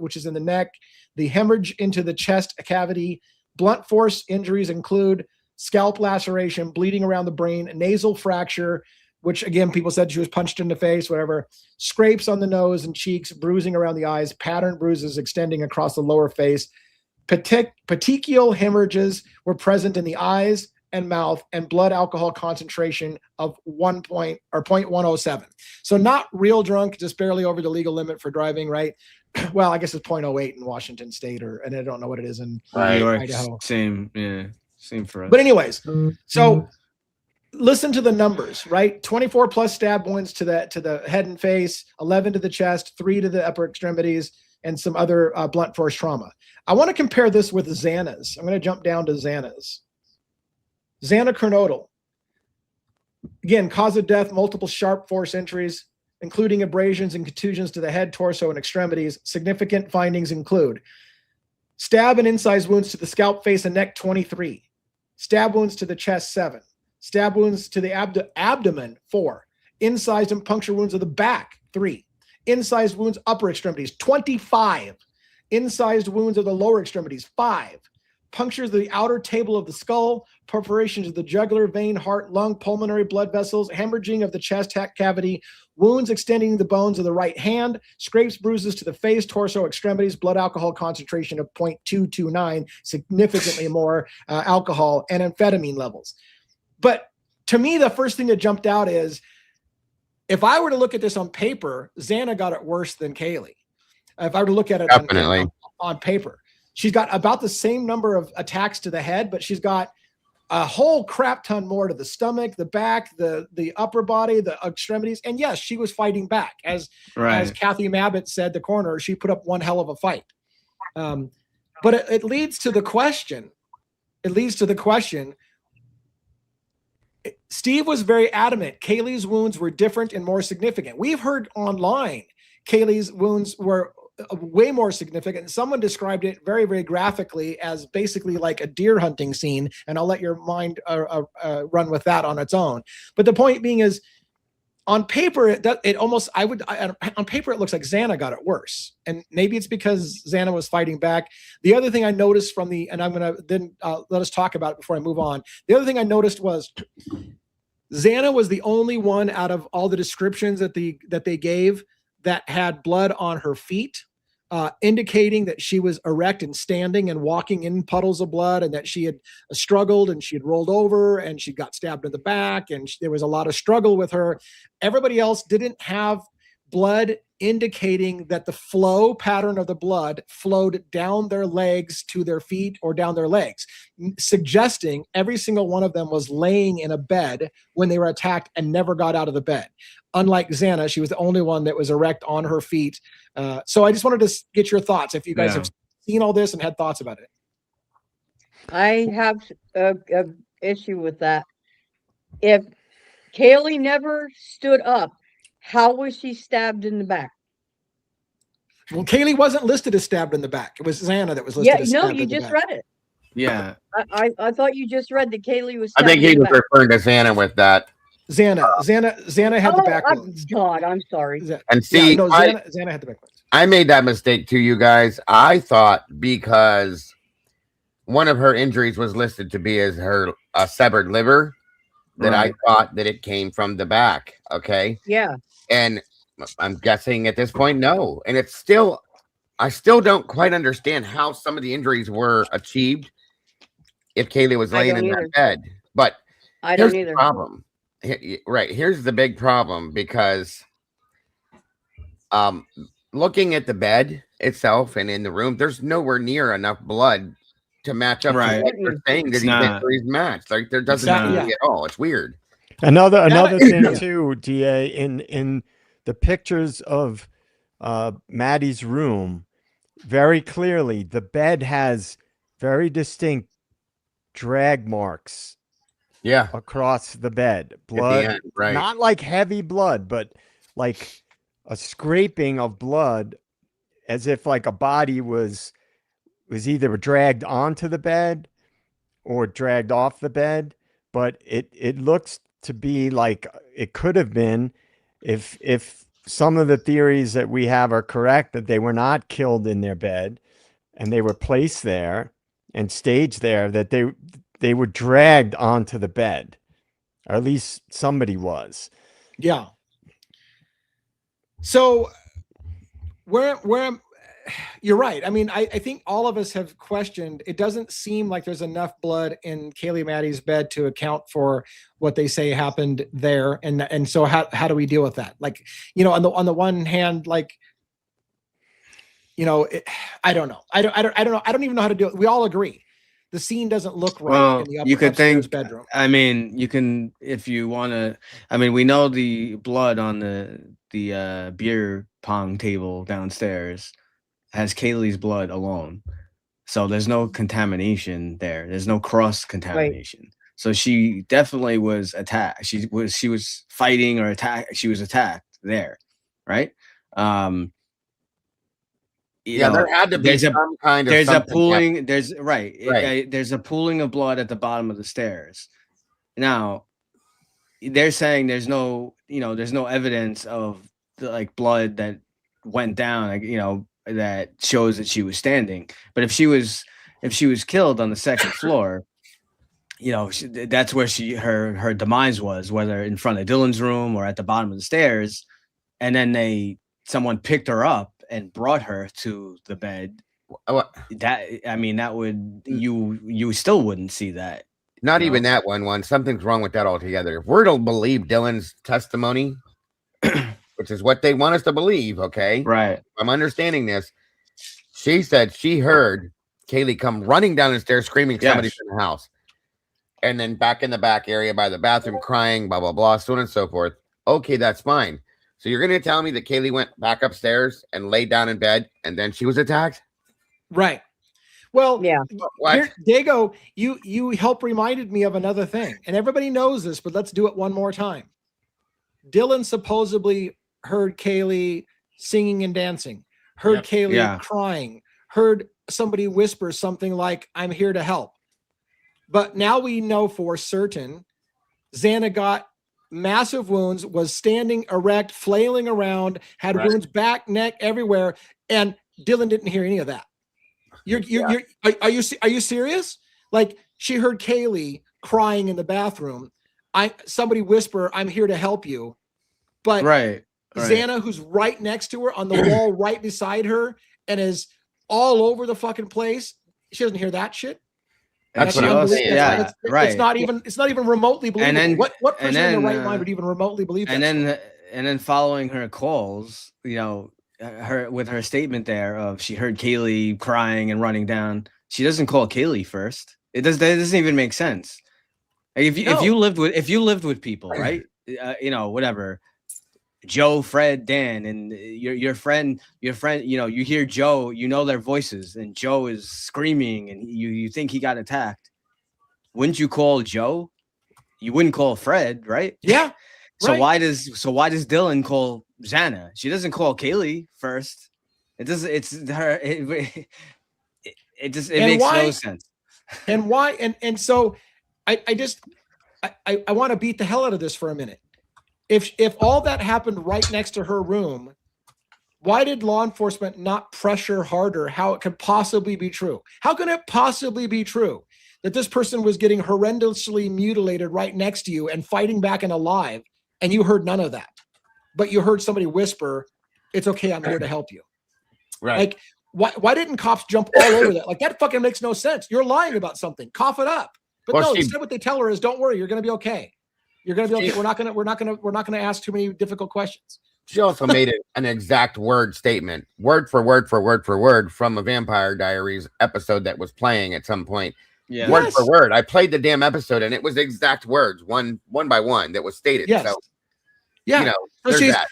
which is in the neck, the hemorrhage into the chest cavity. Blunt force injuries include scalp laceration, bleeding around the brain, nasal fracture, which again, people said she was punched in the face, whatever, scrapes on the nose and cheeks, bruising around the eyes, patterned bruises extending across the lower face. Petechial hemorrhages were present in the eyes and mouth, and blood alcohol concentration of 0.107. So not real drunk, just barely over the legal limit for driving, right? Well, I guess it's 0.08 in Washington State, and I don't know what it is in New York. Idaho. Same for us. But anyways, so listen to the numbers, right? 24 plus stab wounds to the head and face, 11 to the chest, 3 to the upper extremities, and some other blunt force trauma. I want to compare this with Xana's. I'm going to jump down to Xana's. Xana Kernodle. Again, cause of death, multiple sharp force injuries, including abrasions and contusions to the head, torso, and extremities. Significant findings include stab and incised wounds to the scalp, face, and neck, 23. Stab wounds to the chest, 7. Stab wounds to the abdomen, 4. Incised and puncture wounds of the back, 3. Incised wounds, upper extremities, 25. Incised wounds of the lower extremities, 5. Punctures of the outer table of the skull, perforations of the jugular vein, heart, lung, pulmonary blood vessels, hemorrhaging of the chest cavity, wounds extending the bones of the right hand, scrapes, bruises to the face, torso, extremities, blood alcohol concentration of 0.229, significantly more alcohol, and amphetamine levels. But to me, the first thing that jumped out is, if I were to look at this on paper, Xana got it worse than Kaylee. If I were to look at it on paper. She's got about the same number of attacks to the head, but she's got a whole crap ton more to the stomach, the back, the upper body, the extremities. And yes, she was fighting back. As Kathy Mabbitt said, the coroner, she put up one hell of a fight. But it leads to the question. Steve was very adamant. Kaylee's wounds were different and more significant. We've heard online Kaylee's wounds were way more significant. Someone described it very, very graphically as basically like a deer hunting scene, and I'll let your mind run with that on its own. But the point being is, on paper, on paper, it looks like Xana got it worse, and maybe it's because Xana was fighting back. The other thing I noticed and I'm going to then let us talk about it before I move on. The other thing I noticed was Xana was the only one out of all the descriptions that they gave that had blood on her feet, indicating that she was erect and standing and walking in puddles of blood, and that she had struggled and she had rolled over and she got stabbed in the back, and there was a lot of struggle with her. Everybody else didn't have blood indicating that the flow pattern of the blood flowed down their legs to their feet or down their legs, suggesting every single one of them was laying in a bed when they were attacked and never got out of the bed. Unlike Xana, she was the only one that was erect on her feet. So I just wanted to get your thoughts, if you guys have seen all this and had thoughts about it. I have a issue with that. If Kaylee never stood up, how was she stabbed in the back? Well, Kaylee wasn't listed as stabbed in the back. It was Xana that was listed as stabbed in the back. No, you just read it. Yeah. I thought you just read that Kaylee was I stabbed think he was referring to Xana with that. Xana had the back wounds. God, I'm sorry. And see, Xana had the back wounds. I made that mistake too, you guys. I thought because one of her injuries was listed to be as her severed liver, that I thought that it came from the back. Okay. Yeah. And I'm guessing at this point, no. And it's still, I still don't quite understand how some of the injuries were achieved if Kaylee was laying in that bed. But I don't either. The problem. Right. Here's the big problem, because looking at the bed itself and in the room, there's nowhere near enough blood to match up to what you're saying that these injuries match. Like, there doesn't at all. It's weird. Another thing too, DA, in the pictures of Maddie's room, very clearly the bed has very distinct drag marks across the bed. Blood, not like heavy blood, but like a scraping of blood, as if like a body was either dragged onto the bed or dragged off the bed. But it looks to be like it could have been, if some of the theories that we have are correct, that they were not killed in their bed and they were placed there and staged there, that they were dragged onto the bed, or at least somebody was. Yeah. So where you're right. I mean, I think all of us have questioned. It doesn't seem like there's enough blood in Kaylee Maddie's bed to account for what they say happened there. And so how do we deal with that? Like, you know, on the one hand, like, you know, I don't know. I don't know. I don't even know how to do it. We all agree the scene doesn't look right in the upstairs bedroom. I mean, you can, if you want to. I mean, we know the blood on the beer pong table downstairs has Kaylee's blood alone, so there's no contamination there. There's no cross contamination. Right. So she definitely was attacked. She was fighting or attacked. She was attacked there, right? There had to be some kind of. There's a pooling. There's a pooling of blood at the bottom of the stairs. Now, they're saying there's no evidence of the, like, blood that went down, like, that shows that she was standing. But if she was killed on the second floor, that's where her demise was, whether in front of Dylan's room or at the bottom of the stairs. And then someone picked her up and brought her to the bed. That would, you still wouldn't see that. Not even that one. Something's wrong with that altogether. If we're to believe Dylan's testimony, which is what they want us to believe, okay? Right. I'm understanding this. She said she heard Kaylee come running down the stairs screaming somebody's in the house. And then back in the back area by the bathroom crying, blah, blah, blah, so on and so forth. Okay, that's fine. So you're going to tell me that Kaylee went back upstairs and laid down in bed and then she was attacked? Right. Well, yeah. Here, Dago, you help reminded me of another thing. And everybody knows this, but let's do it one more time. Dylan supposedly heard Kaylee singing and dancing, heard Kaylee crying, heard somebody whisper something like, "I'm here to help." But now we know for certain Xana got massive wounds, was standing erect, flailing around, had wounds back, neck, everywhere, and Dylan didn't hear any of that. Are you serious? Like, she heard Kaylee crying in the bathroom. Somebody whisper, "I'm here to help you," but Xana, who's right next to her on the wall, right beside her, and is all over the fucking place, she doesn't hear that shit. That's what I'm saying. Yeah, right. It's not even remotely believable. And then, what person in their right mind would even remotely believe that? And then following her calls, her with her statement there of she heard Kaylee crying and running down. She doesn't call Kaylee first. That doesn't even make sense. Like, if you lived with people, right? Whatever. Joe, Fred, Dan, and your friend, you hear Joe, their voices, and Joe is screaming, and you think he got attacked. Wouldn't you call Joe? You wouldn't call Fred, right? Yeah. So why does Dylan call Xana? She doesn't call Kaylee first. It does. It's her. It makes no sense. And why? And so I want to beat the hell out of this for a minute. If all that happened right next to her room, why did law enforcement not pressure harder how it could possibly be true? How can it possibly be true that this person was getting horrendously mutilated right next to you and fighting back and alive, and you heard none of that, but you heard somebody whisper, "It's okay, I'm here to help you." Right. Like, why didn't cops jump all over that? Like, that fucking makes no sense. You're lying about something. Cough it up. But no, instead what they tell her is, "Don't worry, you're going to be okay. You're going to be okay. We're not going to ask too many difficult questions." She also made an exact word statement, word for word from a Vampire Diaries episode that was playing at some point. Yeah. Word for word. I played the damn episode and it was exact words, one by one, that was stated. Yes. So, yeah. So there's she's, that.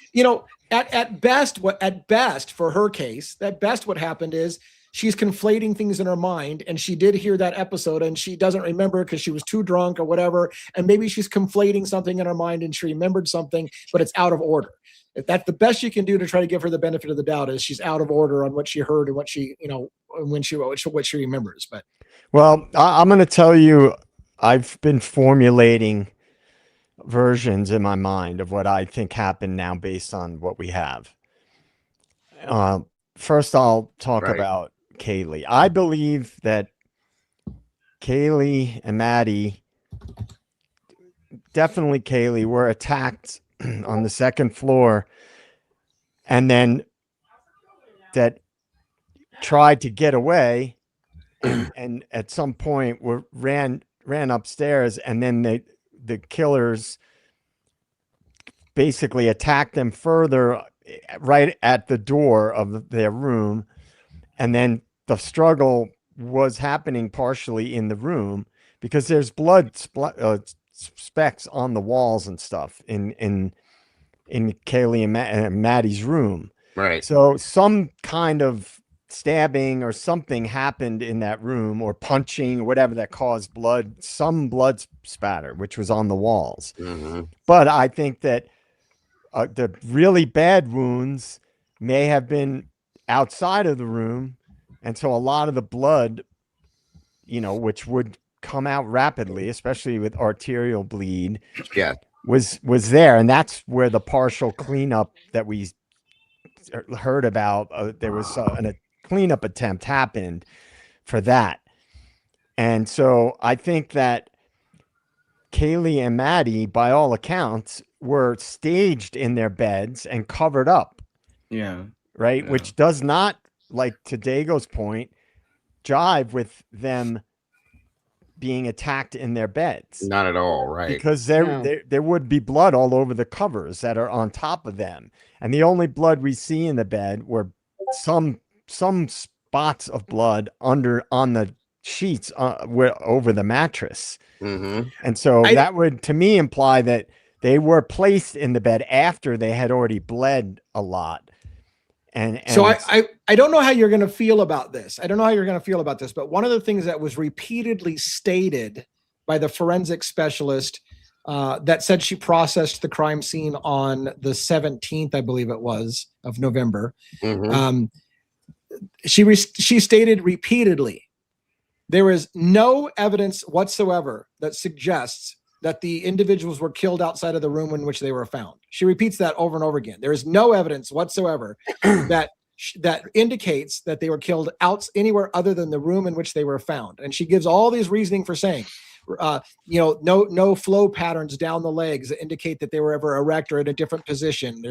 at best for her case, at best what happened is she's conflating things in her mind, and she did hear that episode and she doesn't remember because she was too drunk or whatever, and maybe she's conflating something in her mind and she remembered something, but it's out of order. If that's the best you can do to try to give her the benefit of the doubt, is she's out of order on what she heard and what she, what she remembers. But I'm going to tell you, I've been formulating versions in my mind of what I think happened now based on what we have. First, I'll talk about Kaylee. I believe that Kaylee and Maddie, definitely Kaylee, were attacked on the second floor, and then that tried to get away, and at some point ran upstairs, and then the killers basically attacked them further right at the door of their room, and then the struggle was happening partially in the room because there's blood specks on the walls and stuff in Kaylee and Maddie's room. Right. So some kind of stabbing or something happened in that room, or punching, or whatever, that caused some blood spatter, which was on the walls. Mm-hmm. But I think that the really bad wounds may have been outside of the room. And so a lot of the blood, which would come out rapidly, especially with arterial bleed, was there, and that's where the partial cleanup that we heard about, there was a cleanup attempt happened for that. And so I think that Kaylee and Maddie, by all accounts, were staged in their beds and covered up. Yeah. Right. Yeah. Which does not, like to Dago's point, jive with them being attacked in their beds. Not at all, right? Because No. there would be blood all over the covers that are on top of them. And the only blood we see in the bed were some spots of blood on the sheets over the mattress. Mm-hmm. And so that would, to me, imply that they were placed in the bed after they had already bled a lot. And so I don't know how you're going to feel about this. I don't know how you're going to feel about this, but one of the things that was repeatedly stated by the forensic specialist that said she processed the crime scene on the 17th, I believe it was, of November. Mm-hmm. She stated repeatedly, there is no evidence whatsoever that suggests that the individuals were killed outside of the room in which they were found. She repeats that over and over again. There is no evidence whatsoever that indicates that they were killed anywhere other than the room in which they were found. And she gives all these reasoning for saying, no flow patterns down the legs that indicate that they were ever erect or in a different position.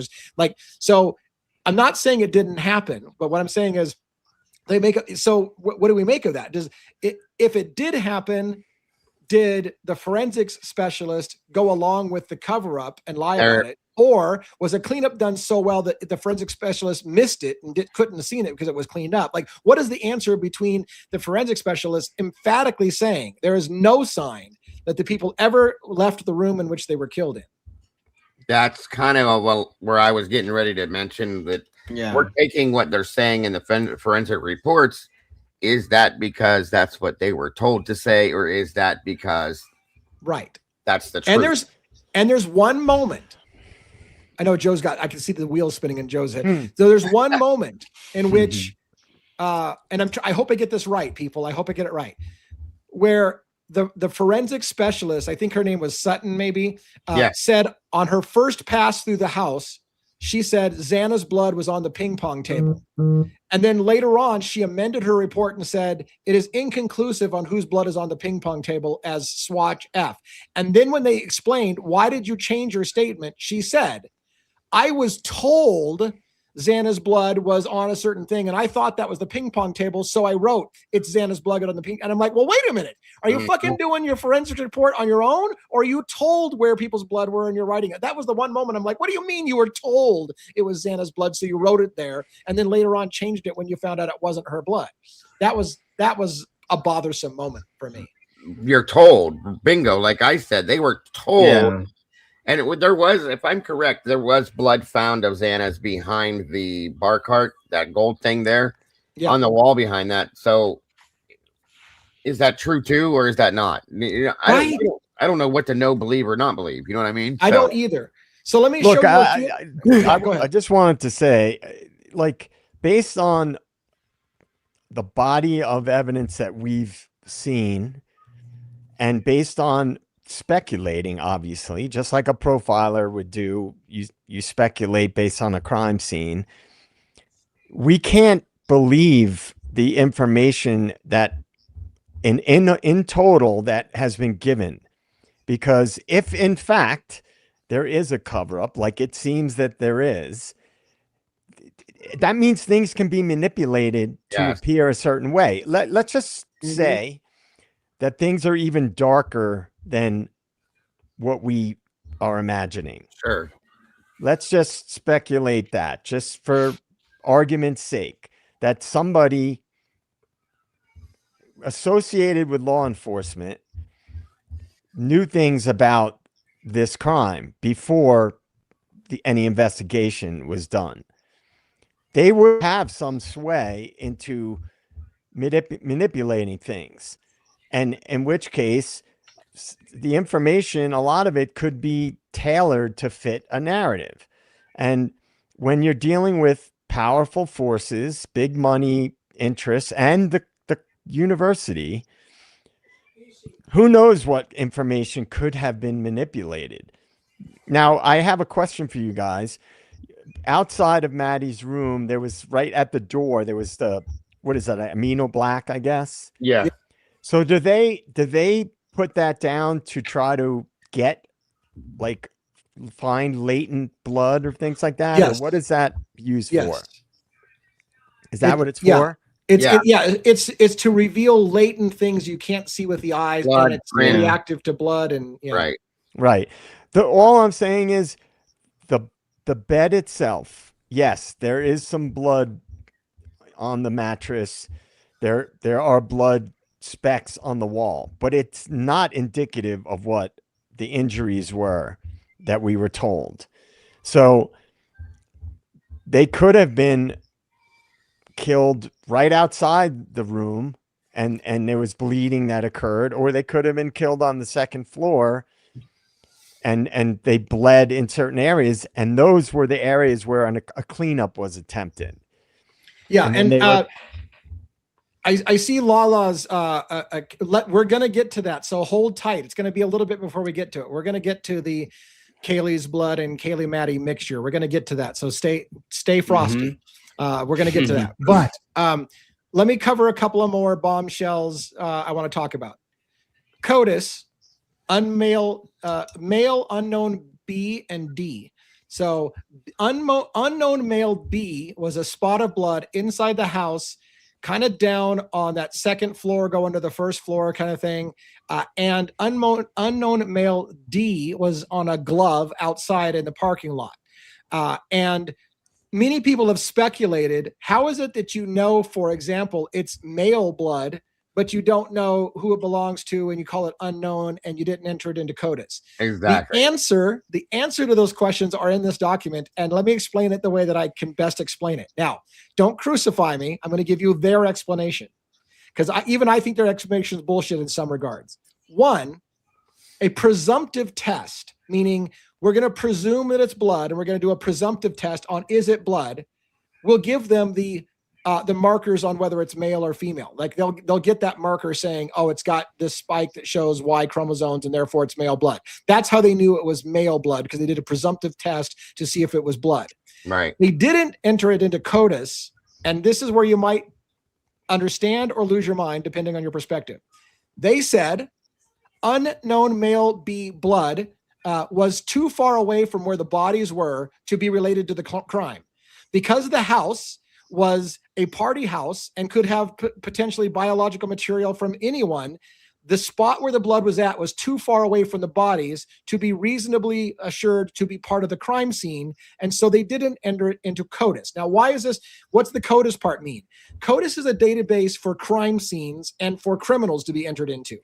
So I'm not saying it didn't happen, but what I'm saying is what do we make of that? If it did happen, did the forensics specialist go along with the cover-up and lie about it? Or was a cleanup done so well that the forensic specialist missed it and couldn't have seen it because it was cleaned up? Like, what is the answer between the forensic specialist emphatically saying there is no sign that the people ever left the room in which they were killed in? That's kind of where I was getting ready to mention that we're taking what they're saying in the forensic reports. Is that because that's what they were told to say, or is that because that's the truth? And there's one moment. I know I can see the wheels spinning in Joe's head. So there's one moment in which, I hope I get this right, people. I hope I get it right, where the forensic specialist, I think her name was Sutton, maybe, said on her first pass through the house, she said Xana's blood was on the ping pong table. And then later on, she amended her report and said, it is inconclusive on whose blood is on the ping pong table as swatch F. And then when they explained, why did you change your statement? She said, I was told Xana's blood was on a certain thing, and I thought that was the ping pong table, so I wrote it's Xana's blood on the ping. And I'm like, well, wait a minute. Are you fucking doing your forensic report on your own, or are you told where people's blood were and you're writing it? That was the one moment I'm like, what do you mean you were told it was Xana's blood, so you wrote it there, and then later on changed it when you found out it wasn't her blood? That was a bothersome moment for me. You're told, bingo. Like I said, they were told. Yeah. And there was, if I'm correct, there was blood found of Xana's behind the bar cart, that gold thing there on the wall behind that. So is that true too, or is that not? I don't know what to know, believe or not believe. You know what I mean? I don't either. So let me show you. I just wanted to say, like, based on the body of evidence that we've seen and based on speculating, obviously, just like a profiler would do, you speculate based on a crime scene. We can't believe the information that in total that has been given, because if in fact there is a cover-up, like it seems that there is, that means things can be manipulated to appear a certain way. Let's just say that things are even darker than what we are imagining. Sure. Let's just speculate that, just for argument's sake, that somebody associated with law enforcement knew things about this crime before any investigation was done. They would have some sway into manipulating things. And in which case, the information, a lot of it could be tailored to fit a narrative. And when you're dealing with powerful forces, big money interests, and the university, who knows what information could have been manipulated? Now, I have a question for you guys. Outside of Maddie's room, there was right at the door, there was what is that, amino black, I guess? Yeah. So do they put that down to try to get, like, find latent blood or things like that? Yes. Or what is that used Yes. for? Is that what it's yeah. for? It's to reveal latent things you can't see with the eyes, Blood, and it's yeah. reactive to blood, and Right. Right. All I'm saying is the bed itself. Yes, there is some blood on the mattress. There are blood specks on the wall, but it's not indicative of what the injuries were that we were told. So they could have been killed right outside the room, and there was bleeding that occurred, or they could have been killed on the second floor, and they bled in certain areas, and those were the areas where a cleanup was attempted. Yeah, and I see Lala's. We're gonna get to that, so hold tight. It's gonna be a little bit before we get to it. We're gonna get to the Kaylee's blood and Kaylee Maddie mixture. We're gonna get to that, so stay frosty. We're gonna get to that, but let me cover a couple of more bombshells I want to talk about. CODIS, male unknown B and D. So unknown male B was a spot of blood inside the house, kind of down on that second floor, going to the first floor kind of thing. And unknown male D was on a glove outside in the parking lot. And many people have speculated, how is it that you know, for example, it's male blood, but you don't know who it belongs to, and you call it unknown, and you didn't enter it into CODIS? Exactly. The answer to those questions are in this document, and let me explain it the way that I can best explain it. Now, don't crucify me. I'm going to give you their explanation, because I think their explanation is bullshit in some regards. One, a presumptive test, meaning we're going to presume that it's blood, and we're going to do a presumptive test on is it blood, will give them the markers on whether it's male or female. Like they'll get that marker saying, oh, it's got this spike that shows Y chromosomes and therefore it's male blood. That's how they knew it was male blood, because they did a presumptive test to see if it was blood. Right. They didn't enter it into CODIS, and this is where you might understand or lose your mind depending on your perspective. They said unknown male B blood was too far away from where the bodies were to be related to the crime, because the house was a party house and could have potentially biological material from anyone. The spot where the blood was at was too far away from the bodies to be reasonably assured to be part of the crime scene. And so they didn't enter it into CODIS. Now, why is this? What's the CODIS part mean? CODIS is a database for crime scenes and for criminals to be entered into.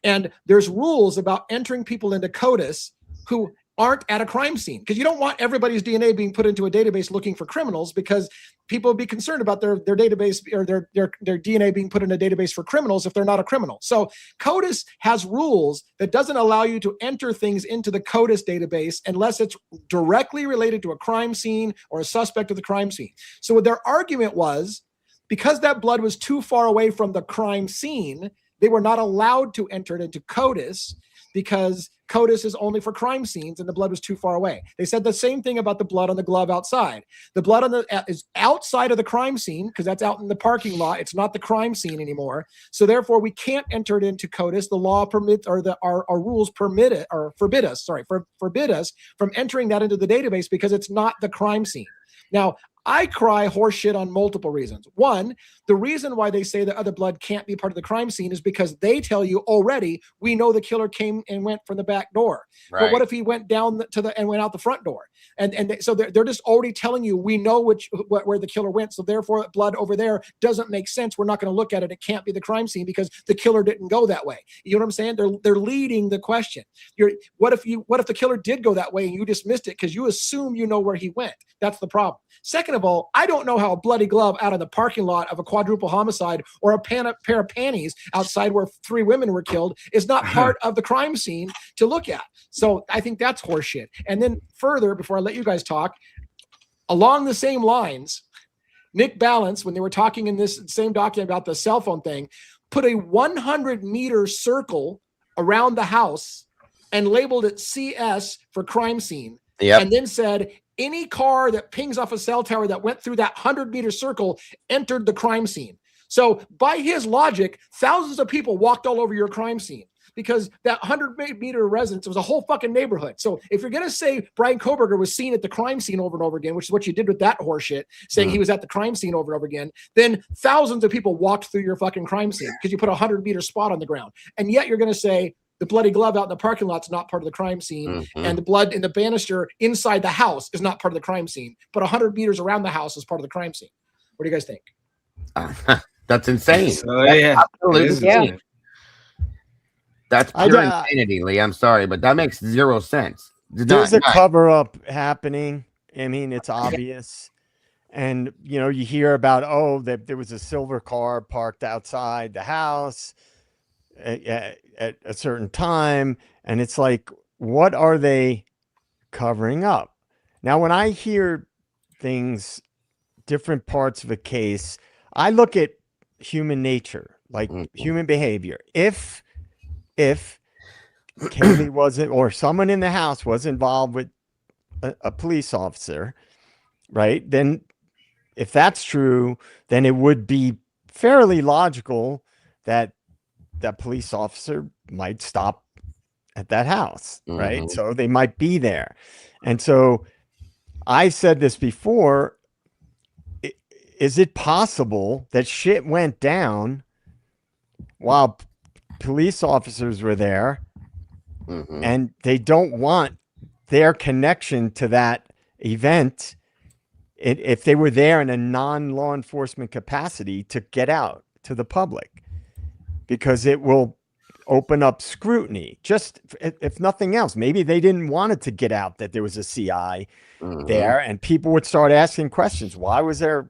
And there's rules about entering people into CODIS who aren't at a crime scene, because you don't want everybody's DNA being put into a database looking for criminals, because people would be concerned about their database or their DNA being put in a database for criminals if they're not a criminal. So CODIS has rules that doesn't allow you to enter things into the CODIS database unless it's directly related to a crime scene or a suspect of the crime scene. So what their argument was, because that blood was too far away from the crime scene, they were not allowed to enter it into CODIS, because CODIS is only for crime scenes and the blood was too far away. They said the same thing about the blood on the glove outside. The blood on is outside of the crime scene, because that's out in the parking lot. It's not the crime scene anymore. So therefore we can't enter it into CODIS. The law permits, or our rules permit it, or forbid us from entering that into the database, because it's not the crime scene. Now, I cry horseshit on multiple reasons. One, the reason why they say that other blood can't be part of the crime scene is because they tell you already, we know the killer came and went from the back door. Right. But what if he went down and went out the front door? So they're just already telling you, we know where the killer went. So therefore blood over there doesn't make sense. We're not going to look at it. It can't be the crime scene because the killer didn't go that way. You know what I'm saying? They're leading the question. What if the killer did go that way and you dismissed it because you assume you know where he went? That's the problem. Second of all, I don't know how a bloody glove out of the parking lot of a quadruple homicide or a pair of panties outside where 3 women were killed is not part of the crime scene to look at. So I think that's horseshit. And then further, before I let you guys talk, along the same lines, Nick Balance, when they were talking in this same document about the cell phone thing, put a 100-meter circle around the house and labeled it CS for crime scene. Yep. And then said, any car that pings off a cell tower that went through that 100-meter circle entered the crime scene. So by his logic, thousands of people walked all over your crime scene because that 100-meter residence was a whole fucking neighborhood. So if you're going to say Brian Koberger was seen at the crime scene over and over again, which is what you did with that horseshit, saying he was at the crime scene over and over again, then thousands of people walked through your fucking crime scene because you put a 100-meter spot on the ground. And yet you're going to say, the bloody glove out in the parking lot is not part of the crime scene, and the blood in the banister inside the house is not part of the crime scene, but 100 meters around the house is part of the crime scene. What do you guys think? That's insane. Yeah, absolutely. Yeah. That's pure insanity, Lee. I'm sorry, but that makes zero sense. There's a cover up happening. I mean, it's obvious. And, you know, you hear about, oh, there was a silver car parked outside the house at a certain time. And it's like, what are they covering up? Now, when I hear things, different parts of a case, I look at human nature, like human behavior. If Kaylee wasn't, or someone in the house was involved with a police officer, right? Then if that's true, then it would be fairly logical that that police officer might stop at that house, right? So they might be there. And so I said this before, is it possible that shit went down while police officers were there and they don't want their connection to that event, if they were there in a non-law enforcement capacity, to get out to the public? Because it will open up scrutiny. Just if nothing else, maybe they didn't want it to get out that there was a CI there, and people would start asking questions. Why was there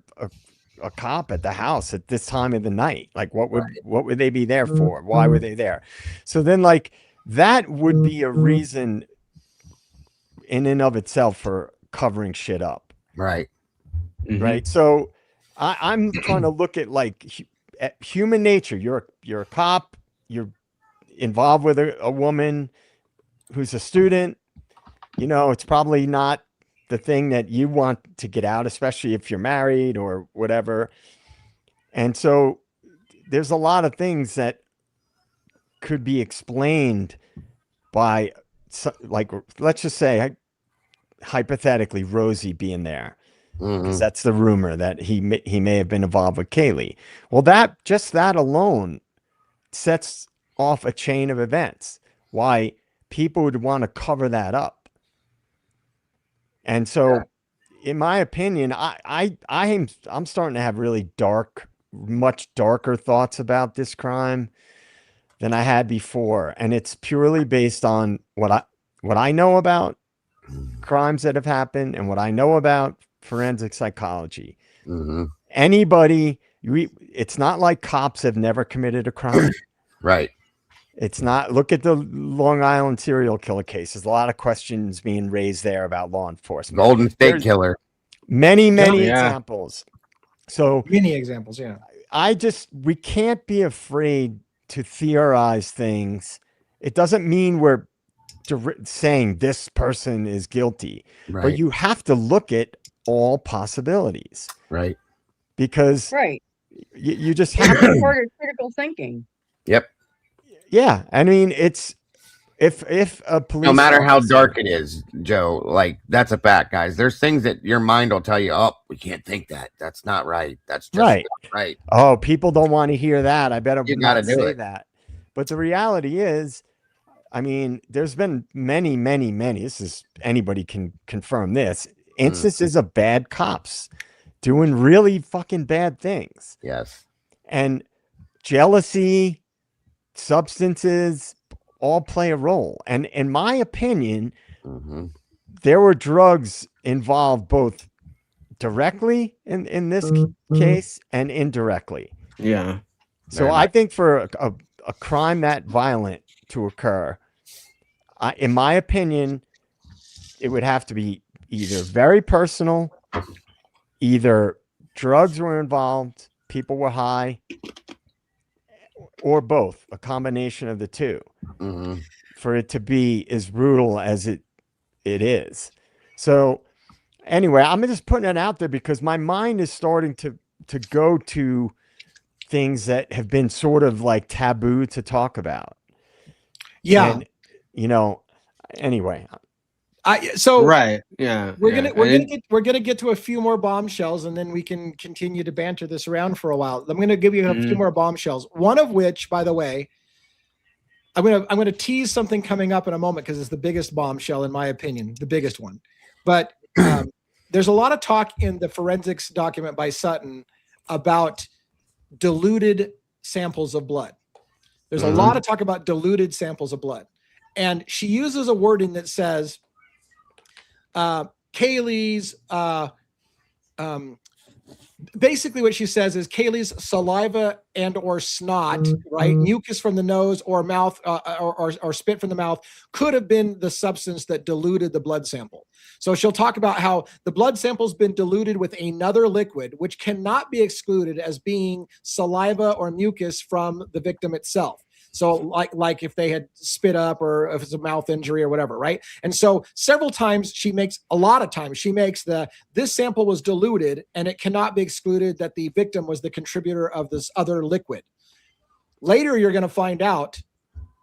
a cop at the house at this time of the night? Like, what would they be there for? Why were they there? So then, like, that would be a reason in and of itself for covering shit up. Right. Right. So I'm trying to look at, like, at human nature. You're a cop, you're involved with a woman who's a student. You know, it's probably not the thing that you want to get out, especially if you're married or whatever. And so there's a lot of things that could be explained by, like, let's just say hypothetically Rosie being there. Because that's the rumor that he may have been involved with Kaylee. Well, that alone sets off a chain of events. Why people would want to cover that up. And so, in my opinion, I'm starting to have really much darker thoughts about this crime than I had before, and it's purely based on what I know about crimes that have happened and what I know about forensic psychology. Anybody, it's not like cops have never committed a crime. Right. It's not. Look at the Long Island serial killer cases. A lot of questions being raised there about law enforcement. Golden State Killer. Many examples. So many examples. Yeah. We can't be afraid to theorize things. It doesn't mean we're saying this person is guilty, but you have to look at all possibilities, right? Because you just have to part of critical thinking. Yep. Yeah, I mean, it's if a police, no matter how dark it is, Joe, like, that's a fact, guys. There's things that your mind will tell you, oh, we can't think that. That's not right. That's just right. Not right. Oh, people don't want to hear that. I better not say that. But the reality is, I mean, there's been many. This is, anybody can confirm this, instances of bad cops doing really fucking bad things. Yes. And jealousy, substances all play a role. And in my opinion, there were drugs involved both directly in this case and indirectly. Yeah. So I think for a crime that violent to occur, in my opinion, it would have to be either very personal, either drugs were involved, people were high, or both, a combination of the two. for it to be as brutal as it is. So anyway, I'm just putting it out there because my mind is starting to go to things that have been sort of like taboo to talk about. Yeah. And, you know, anyway. Right. Yeah. We're gonna get to a few more bombshells, and then we can continue to banter this around for a while. I'm gonna give you a few more bombshells. One of which, by the way, I'm gonna tease something coming up in a moment because it's the biggest bombshell in my opinion, the biggest one. But there's a lot of talk in the forensics document by Sutton about diluted samples of blood. There's a lot of talk about diluted samples of blood, and she uses a wording that says Kaylee's basically what she says is Kaylee's saliva and or snot, right, mucus from the nose or mouth or spit from the mouth could have been the substance that diluted the blood sample. So she'll talk about how the blood sample's been diluted with another liquid which cannot be excluded as being saliva or mucus from the victim itself. So like if they had spit up or if it's a mouth injury or whatever, right? And so several times a lot of times she makes this sample was diluted and it cannot be excluded that the victim was the contributor of this other liquid. Later, you're going to find out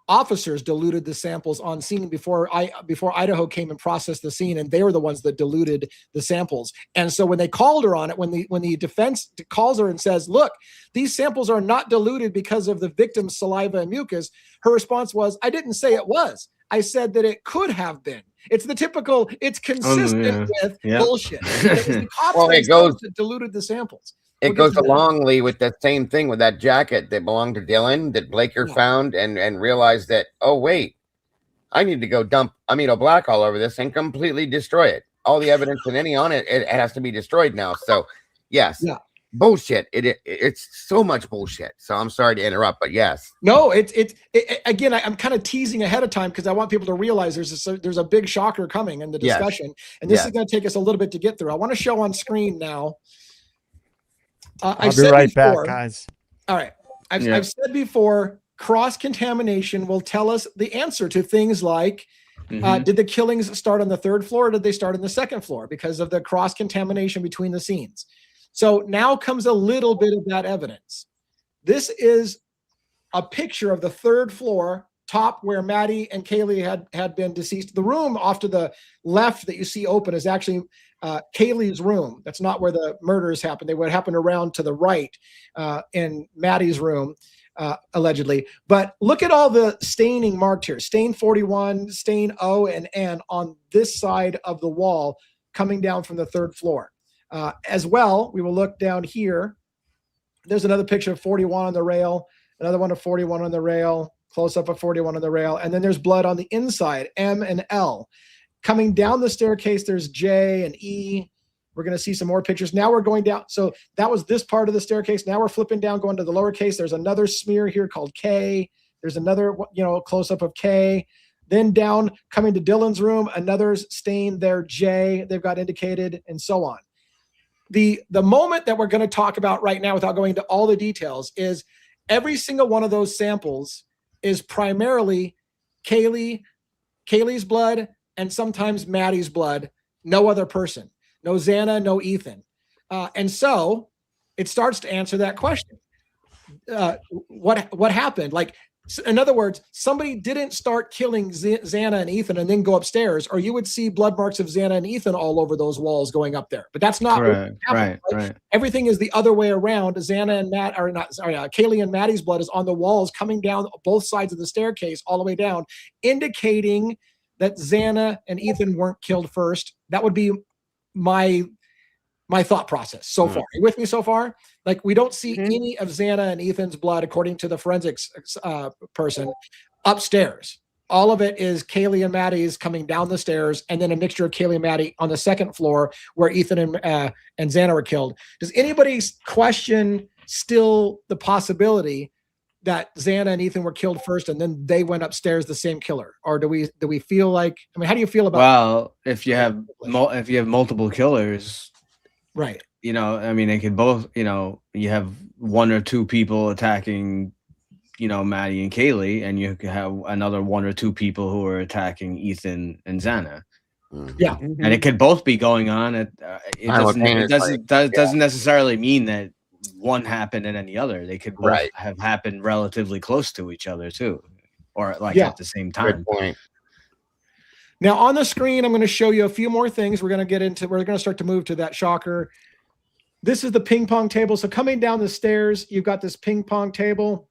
officers diluted the samples on scene before Idaho came and processed the scene, and they were the ones that diluted the samples. And so when they called her on it, when the defense calls her and says, look, these samples are not diluted because of the victim's saliva and mucus, her response was, I didn't say it was. I said that it could have been. It's the typical, it's consistent with bullshit. The cops that diluted the samples. It goes alongly with that same thing with that jacket that belonged to Dylan that Blaker found and realized that, oh, wait, I need to go dump Amino Black all over this and completely destroy it. All the evidence and any on it, it has to be destroyed now. So, yes, bullshit. It's so much bullshit. So I'm sorry to interrupt, but yes. No, again, I'm kind of teasing ahead of time because I want people to realize there's a big shocker coming in the discussion. And this is going to take us a little bit to get through. I want to show on screen now. I'll be right back, guys. All right. I've said before, cross-contamination will tell us the answer to things like, did the killings start on the third floor or did they start on the second floor because of the cross-contamination between the scenes? So now comes a little bit of that evidence. This is a picture of the third floor, top where Maddie and Kaylee had been deceased. The room off to the left that you see open is actually Kaylee's room. That's not where the murders happened. They would happen around to the right in Maddie's room, allegedly. But look at all the staining marked here. Stain 41, stain O and N on this side of the wall coming down from the third floor. As well, we will look down here. There's another picture of 41 on the rail, another one of 41 on the rail, close up of 41 on the rail. And then there's blood on the inside, M and L. Coming down the staircase, there's J and E. We're going to see some more pictures. Now we're going down. So that was this part of the staircase. Now we're flipping down, going to the lowercase. There's another smear here called K. There's another, close-up of K. Then down, coming to Dylan's room, another stain there, J, they've got indicated, and so on. The moment that we're going to talk about right now, without going into all the details, is every single one of those samples is primarily Kaylee's blood, and sometimes Maddie's blood, no other person, no Xana, no Ethan. And so it starts to answer that question. What happened? Like, in other words, somebody didn't start killing Xana and Ethan and then go upstairs, or you would see blood marks of Xana and Ethan all over those walls going up there. But that's not what happened. Right. Everything is the other way around. Kaylee and Maddie's blood is on the walls coming down both sides of the staircase all the way down, indicating that Xana and Ethan weren't killed first. That would be my thought process so far. Are you with me so far? Like, we don't see any of Xana and Ethan's blood, according to the forensics person, upstairs. All of it is Kaylee and Maddie's coming down the stairs, and then a mixture of Kaylee and Maddie on the second floor where Ethan and Xana were killed. Does anybody question still the possibility that Xana and Ethan were killed first and then they went upstairs the same killer? Or do we feel like, I mean, how do you feel about Well, if you have multiple killers, right? I mean, they could both, you have one or two people attacking Maddie and Kaylee, and you could have another 1 or 2 people who are attacking Ethan and Xana. Yeah, and it could both be going on. It doesn't necessarily mean that one happened and then the other. They could both have happened relatively close to each other too, or like at the same time. Good point. Now on the screen, I'm going to show you a few more things. We're going to start to move to that shocker. This is the ping pong table. So coming down the stairs, you've got this ping pong table.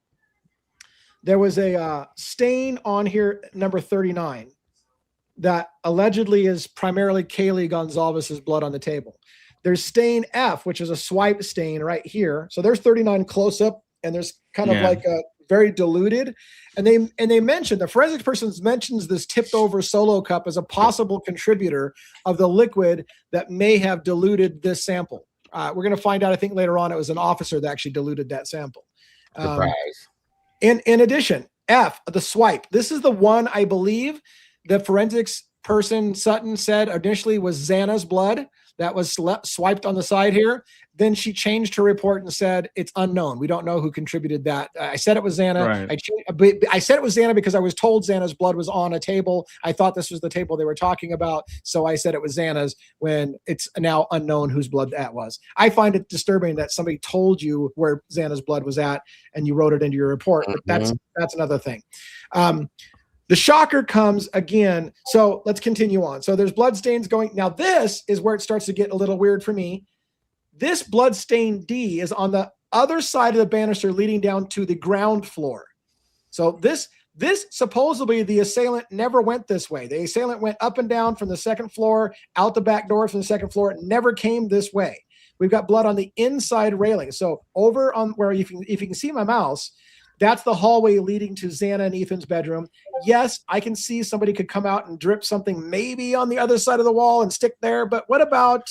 There was a stain on here, number 39, that allegedly is primarily Kaylee Gonzalez's blood on the table. There's stain F, which is a swipe stain right here. So there's 39 close up, and there's kind of like a very diluted. And they mentioned, the forensics person mentions this tipped over solo cup as a possible contributor of the liquid that may have diluted this sample. We're going to find out, I think later on, it was an officer that actually diluted that sample. Surprise. In addition, F, the swipe. This is the one, I believe, the forensics person, Sutton, said initially was Xana's blood that was swiped on the side here. Then she changed her report and said it's unknown. We don't know who contributed that. I said it was Xana. Right. I said it was Xana because I was told Xana's blood was on a table. I thought this was the table they were talking about, so I said it was Xana's when it's now unknown whose blood that was. I find it disturbing that somebody told you where Xana's blood was at and you wrote it into your report, but that's another thing. The shocker comes again. So let's continue on. So there's blood stains going. Now this is where it starts to get a little weird for me. This blood stain D is on the other side of the banister leading down to the ground floor. So this supposedly the assailant never went this way. The assailant went up and down from the second floor, out the back door from the second floor. It never came this way. We've got blood on the inside railing. So over on where if you can see my mouse, that's the hallway leading to Xana and Ethan's bedroom. Yes, I can see somebody could come out and drip something maybe on the other side of the wall and stick there. But what about,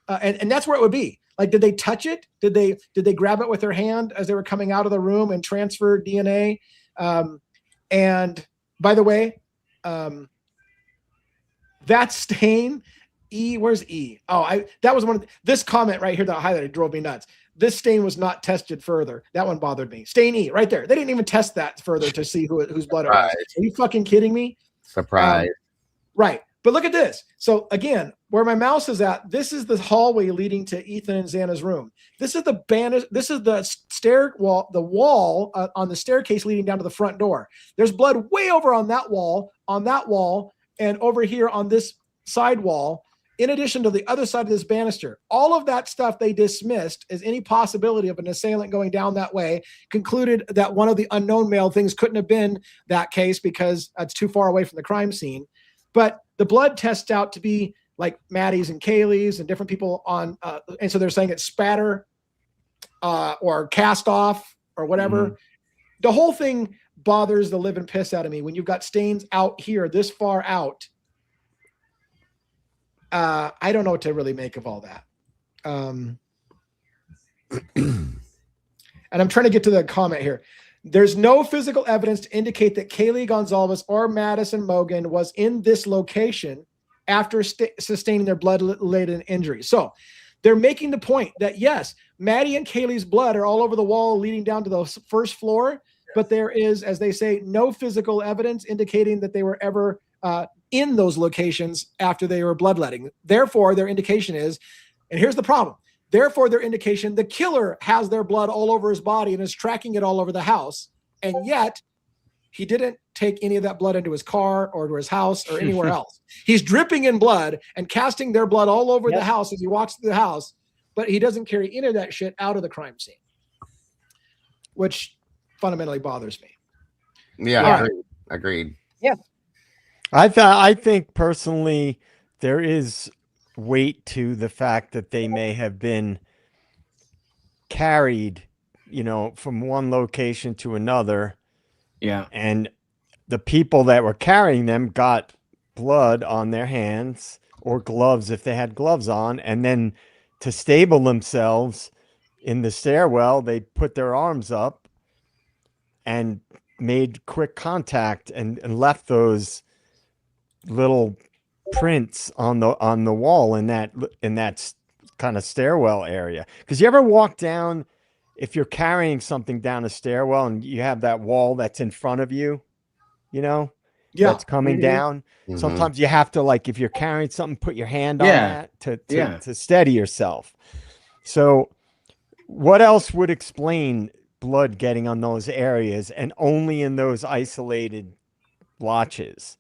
and that's where it would be. Like, did they touch it? Did they grab it with their hand as they were coming out of the room and transfer DNA? And by the way, that stain, E, where's E? Oh, that was one of this comment right here that I highlighted drove me nuts. This stain was not tested further. That one bothered me. Stain E, right there. They didn't even test that further to see whose blood it was. Are you fucking kidding me? Surprise. Right. But look at this. So again, where my mouse is at, this is the hallway leading to Ethan and Xana's room. This is the stair wall, the wall on the staircase leading down to the front door. There's blood way over on that wall, and over here on this side wall, in addition to the other side of this banister. All of that stuff they dismissed as any possibility of an assailant going down that way, concluded that one of the unknown male things couldn't have been that case because it's too far away from the crime scene. But the blood tests out to be like Maddie's and Kaylee's and different people on, and so they're saying it's spatter or cast off or whatever. Mm-hmm. The whole thing bothers the living piss out of me when you've got stains out here this far out. I don't know what to really make of all that. And I'm trying to get to the comment here. There's no physical evidence to indicate that Kaylee Gonzalez or Madison Mogan was in this location after sustaining their blood-related injury. So they're making the point that, yes, Maddie and Kaylee's blood are all over the wall leading down to the first floor, but there is, as they say, no physical evidence indicating that they were ever in those locations after they were bloodletting. Therefore, their indication is, and here's the problem, therefore, their indication, the killer has their blood all over his body and is tracking it all over the house, and yet he didn't take any of that blood into his car or to his house or anywhere else. He's dripping in blood and casting their blood all over the house as he walks through the house, but he doesn't carry any of that shit out of the crime scene, which fundamentally bothers me. Yeah, agreed. Yeah. I think personally there is weight to the fact that they may have been carried, from one location to another. Yeah. And the people that were carrying them got blood on their hands or gloves if they had gloves on. And then to stable themselves in the stairwell, they put their arms up and made quick contact and left those little prints on the wall in that kind of stairwell area. Because you ever walk down if you're carrying something down a stairwell and you have that wall that's in front of you, you know, that's coming down. Sometimes you have to, like, if you're carrying something, put your hand on that to steady yourself. So what else would explain blood getting on those areas and only in those isolated blotches?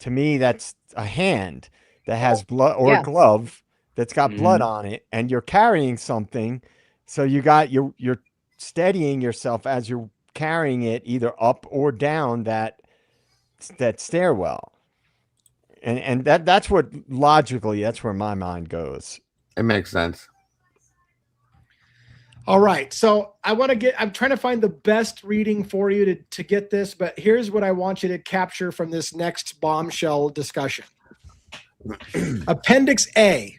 To me, that's a hand that has blood, or a glove that's got blood on it, and you're carrying something. So you're steadying yourself as you're carrying it either up or down that stairwell. And that's what logically, that's where my mind goes. It makes sense. All right. So I'm trying to find the best reading for you to get this, but here's what I want you to capture from this next bombshell discussion. Appendix A,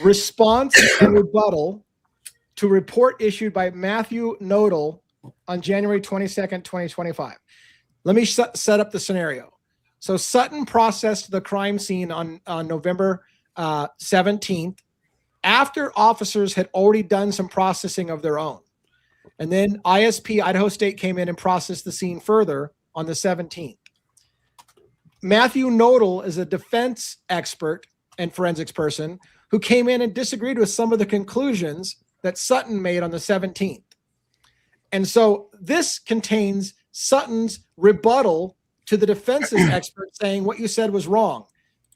response and rebuttal to report issued by Matthew Nodal on January 22nd, 2025. Let me set up the scenario. So Sutton processed the crime scene on November 17th, after officers had already done some processing of their own. And then ISP, Idaho State, came in and processed the scene further on the 17th. Matthew Nodal is a defense expert and forensics person who came in and disagreed with some of the conclusions that Sutton made on the 17th. And so this contains Sutton's rebuttal to the defense's expert saying what you said was wrong,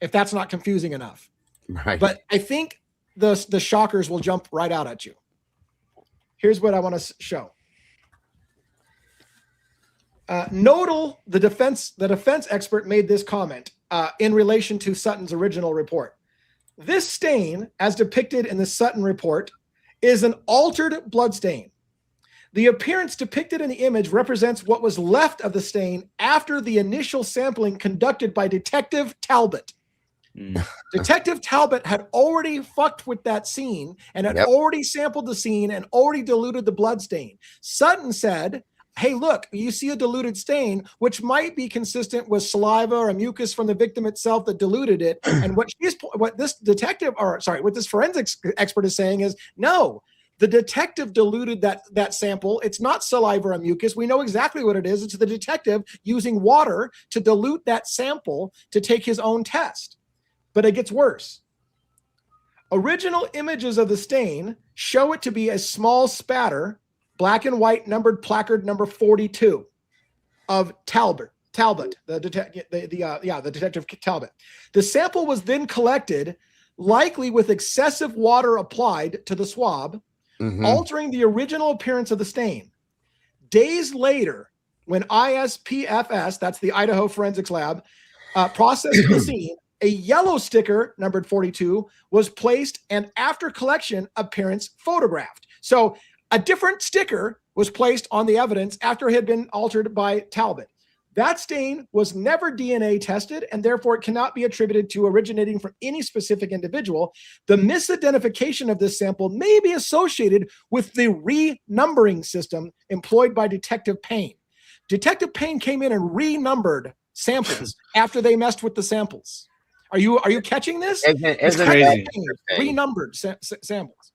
if that's not confusing enough. Right. But I think the shockers will jump right out at you. Here's what I want to show. Nodal, the defense expert, made this comment in relation to Sutton's original report. This stain, as depicted in the Sutton report, is an altered blood stain. The appearance depicted in the image represents what was left of the stain after the initial sampling conducted by Detective Talbot. Detective Talbot had already fucked with that scene and had already sampled the scene and already diluted the blood stain. Sutton said, hey, look, you see a diluted stain, which might be consistent with saliva or mucus from the victim itself that diluted it. And what this forensics expert is saying is, no, the detective diluted that sample. It's not saliva or mucus. We know exactly what it is. It's the detective using water to dilute that sample to take his own test. But it gets worse. Original images of the stain show it to be a small spatter, black and white, numbered placard number 42 of Talbot, the detective Talbot. The sample was then collected, likely with excessive water applied to the swab, altering the original appearance of the stain. Days later, when ISPFS, that's the Idaho Forensics Lab, processed the scene, a yellow sticker, numbered 42, was placed, and after collection appearance photographed. So a different sticker was placed on the evidence after it had been altered by Talbot. That stain was never DNA tested, and therefore it cannot be attributed to originating from any specific individual. The misidentification of this sample may be associated with the renumbering system employed by Detective Payne. Detective Payne came in and renumbered samples after they messed with the samples. Are you catching this? Isn't crazy. Renumbered samples.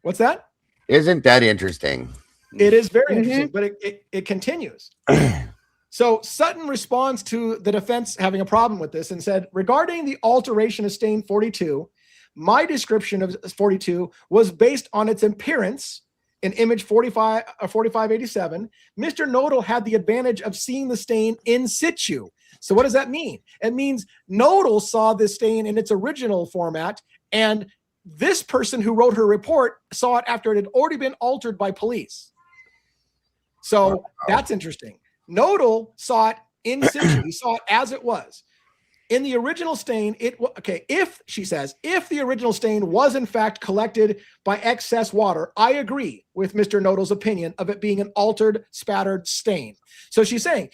What's that? Isn't that interesting? It is very interesting, but it continues. So Sutton responds to the defense having a problem with this and said, regarding the alteration of stain 42, my description of 42 was based on its appearance in image 4587. Mr. Nodal had the advantage of seeing the stain in situ. So what does that mean? It means Nodal saw this stain in its original format, and this person who wrote her report saw it after it had already been altered by police. So that's interesting. Nodal saw it in situ. He saw it as it was. In the original stain, if the original stain was in fact collected by excess water, I agree with Mr. Nodal's opinion of it being an altered, spattered stain. So she's saying,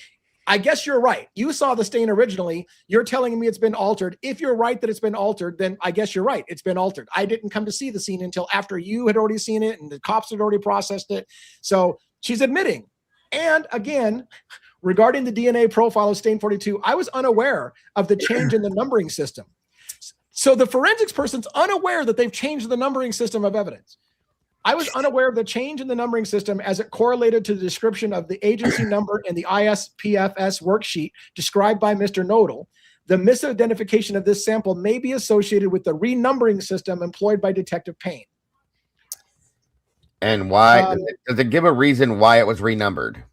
I guess you're right. You saw the stain originally. You're telling me it's been altered. If you're right that it's been altered, then I guess you're right. It's been altered. I didn't come to see the scene until after you had already seen it and the cops had already processed it. So she's admitting. And again, regarding the DNA profile of stain 42, I was unaware of the change in the numbering system. So the forensics person's unaware that they've changed the numbering system of evidence. I was unaware of the change in the numbering system as it correlated to the description of the agency number in the ISPFS worksheet described by Mr. Nodal. The misidentification of this sample may be associated with the renumbering system employed by Detective Payne. And why? Does it give a reason why it was renumbered?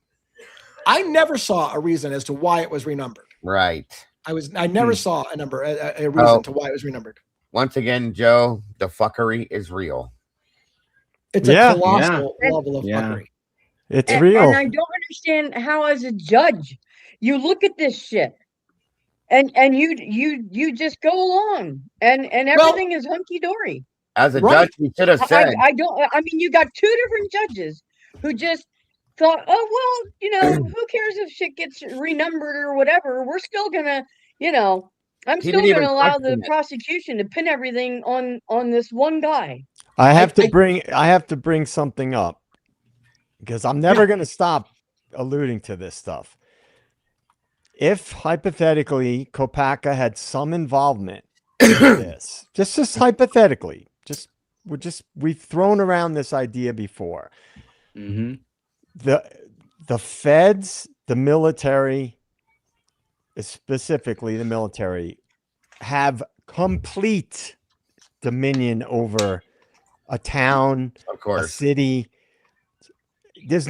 I never saw a reason as to why it was renumbered. Right. I never saw a reason to why it was renumbered. Once again, Joe, the fuckery is real. It's a colossal level of fuckery. It's real. And I don't understand how, as a judge, you look at this shit and you just go along and everything is hunky dory. As a judge, you should have said. I mean, you got two different judges who just thought, oh, well, you know, who cares if shit gets renumbered or whatever? We're still gonna, you know, I'm still gonna allow the prosecution to pin everything on this one guy. I have to bring something up because I'm never going to stop alluding to this stuff. If hypothetically Kopacka had some involvement in this, just hypothetically, we've thrown around this idea before. Mm-hmm. The feds, the military, specifically the military, have complete dominion over a town, of course, a city. This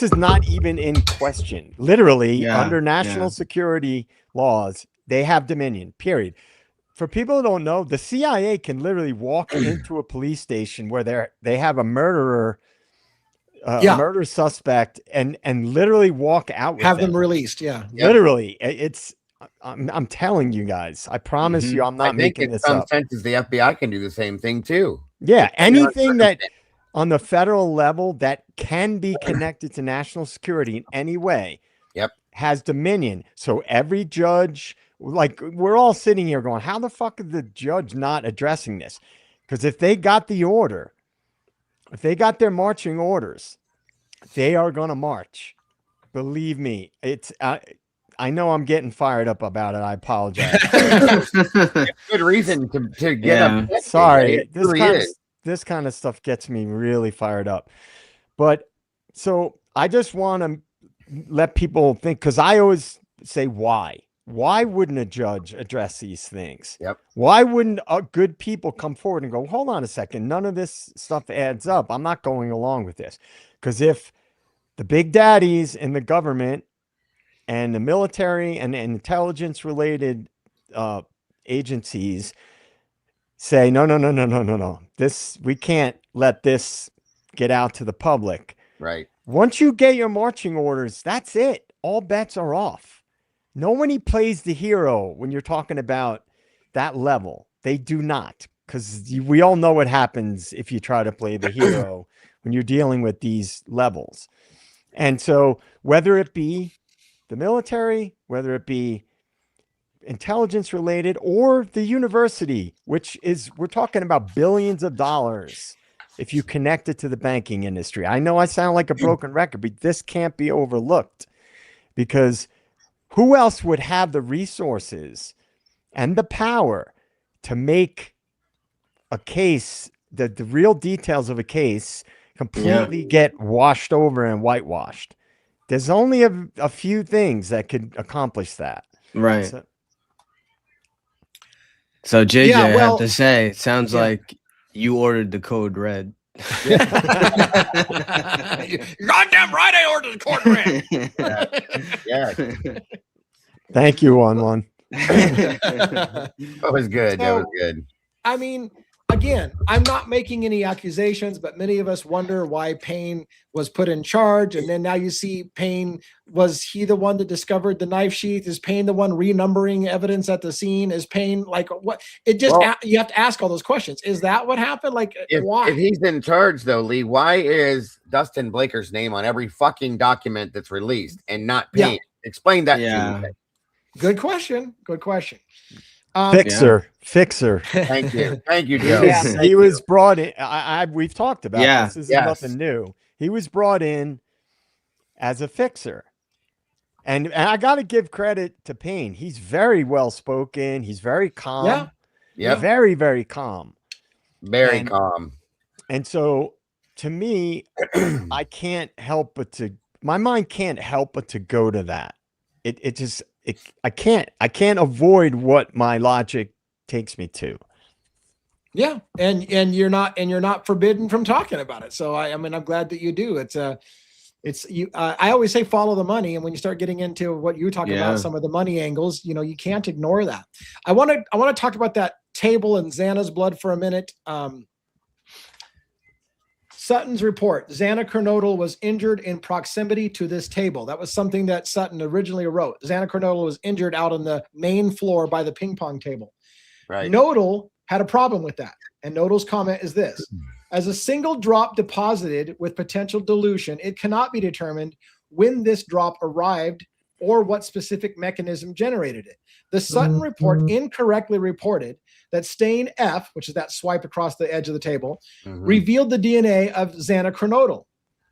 is not even in question. Literally, under national security laws, they have dominion, period. For people who don't know, the CIA can literally walk into a police station where they have a murderer, a murder suspect, and literally walk out with them released. Yeah, literally. I'm telling you guys. I promise you, I'm not making this up. In some senses, the FBI can do the same thing too. Yeah, anything that on the federal level that can be connected to national security in any way, has dominion. So every judge, like, we're all sitting here going, how the fuck is the judge not addressing this? Because if they got the order, if they got their marching orders, they are going to march. Believe me, it's. I know I'm getting fired up about it. I apologize. Good reason to get up. Sorry, this kind of stuff gets me really fired up. But so I just want to let people think, because I always say why. Why wouldn't a judge address these things? Yep. Why wouldn't good people come forward and go, hold on a second, none of this stuff adds up. I'm not going along with this. Because if the big daddies in the government and the military and intelligence related agencies say, no. We can't let this get out to the public. Right. Once you get your marching orders, that's it. All bets are off. Nobody plays the hero when you're talking about that level. They do not, because we all know what happens if you try to play the hero when you're dealing with these levels. And so whether it be the military, whether it be intelligence related, or the university, which is, we're talking about billions of dollars if you connect it to the banking industry. I know I sound like a broken record, but this can't be overlooked, because who else would have the resources and the power to make a case, the real details of a case, completely get washed over and whitewashed? There's only a few things that could accomplish that. Right. So JJ, I have to say, it sounds like you ordered the code red. Goddamn right, I ordered the code red. Yeah. Thank you, one. That was good. That was good. I mean, again, I'm not making any accusations, but many of us wonder why Payne was put in charge. And then now you see Payne, was he the one that discovered the knife sheath? Is Payne the one renumbering evidence at the scene? Is Payne like what? It just, you have to ask all those questions. Is that what happened? Like, why? If he's in charge though, Lee, why is Dustin Blaker's name on every fucking document that's released and not Payne? Explain that to me. Good question. Fixer. Thank you, Joe. He was brought in. We've talked about this. This is nothing new. He was brought in as a fixer, and I got to give credit to Payne. He's very well spoken. He's very calm. Yeah. Very, very calm. Very calm. And so to me, I can't help but to, my mind can't help but to go to that. I can't avoid what my logic takes me to. Yeah. And you're not forbidden from talking about it. So I mean, I'm glad that you do. I always say follow the money, and when you start getting into what you talk about, some of the money angles, you can't ignore that. I want to talk about that table and Xana's blood for a minute. Sutton's report: Xana Kernodle was injured in proximity to this table. That was something that Sutton originally wrote. Xana Kernodle was injured out on the main floor by the ping pong table. Right. Nodal had a problem with that, and Nodal's comment is this: as a single drop deposited with potential dilution, it cannot be determined when this drop arrived or what specific mechanism generated it. The Sutton report incorrectly reported that stain F, which is that swipe across the edge of the table, revealed the DNA of Xana Kernodle.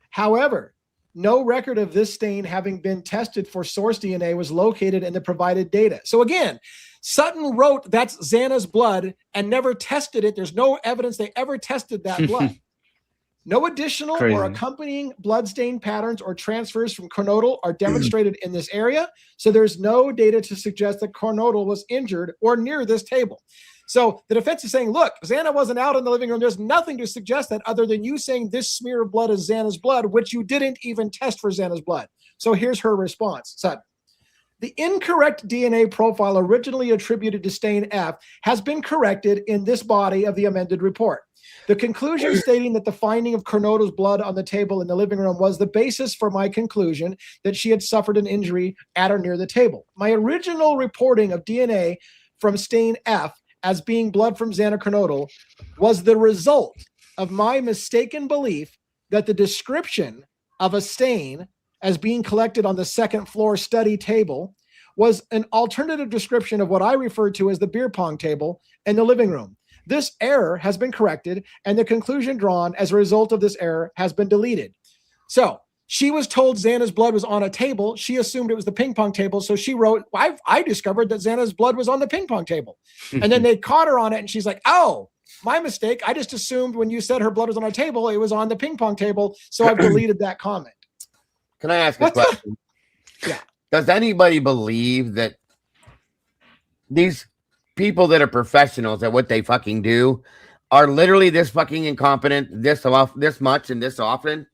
However, no record of this stain having been tested for source DNA was located in the provided data. So again, Sutton wrote that's Xana's blood and never tested it. There's no evidence they ever tested that blood. No additional or accompanying bloodstain patterns or transfers from Kernodle are demonstrated in this area. So there's no data to suggest that Kernodle was injured or near this table. So the defense is saying, look, Xana wasn't out in the living room. There's nothing to suggest that other than you saying this smear of blood is Xana's blood, which you didn't even test for Xana's blood. So here's her response. Sutton: the incorrect DNA profile originally attributed to stain F has been corrected in this body of the amended report. The conclusion stating that the finding of Kernodle's blood on the table in the living room was the basis for my conclusion that she had suffered an injury at or near the table. My original reporting of DNA from stain F as being blood from Xana Kernodle was the result of my mistaken belief that the description of a stain as being collected on the second floor study table was an alternative description of what I referred to as the beer pong table in the living room. This error has been corrected, and the conclusion drawn as a result of this error has been deleted. So she was told Xana's blood was on a table. She assumed it was the ping pong table. So she wrote, I discovered that Xana's blood was on the ping pong table. And then they caught her on it, and she's like, oh, my mistake. I just assumed when you said her blood was on a table, it was on the ping pong table. So I've deleted that comment. Can I ask a question? Yeah. Does anybody believe that these people that are professionals at what they fucking do are literally this fucking incompetent, this much and this often?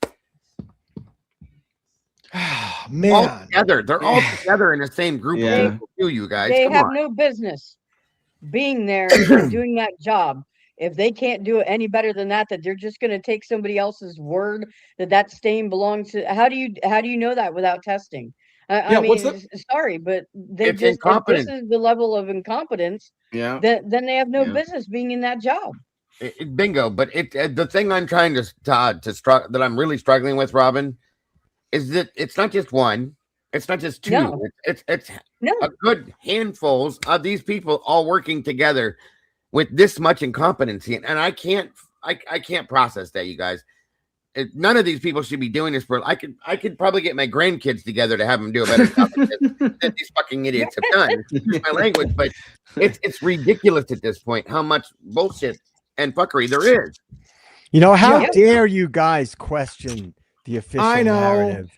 Man, all together. They're all together in the same group of people too, you guys. They have no business being there and doing that job. If they can't do it any better than that, that they're just going to take somebody else's word that stain belongs to. How do you know that without testing? I mean, sorry, but if this is the level of incompetence, then they have no business being in that job. Bingo. But the thing I'm trying to that I'm really struggling with, Robin, is that it's not just one, it's not just two. No. It's a good handfuls of these people all working together with this much incompetency, and I can't process that, you guys. None of these people should be doing this for. I could probably get my grandkids together to have them do a better job than these fucking idiots have done. Excuse my language, but it's ridiculous at this point how much bullshit and fuckery there is. How dare you guys question the official narrative?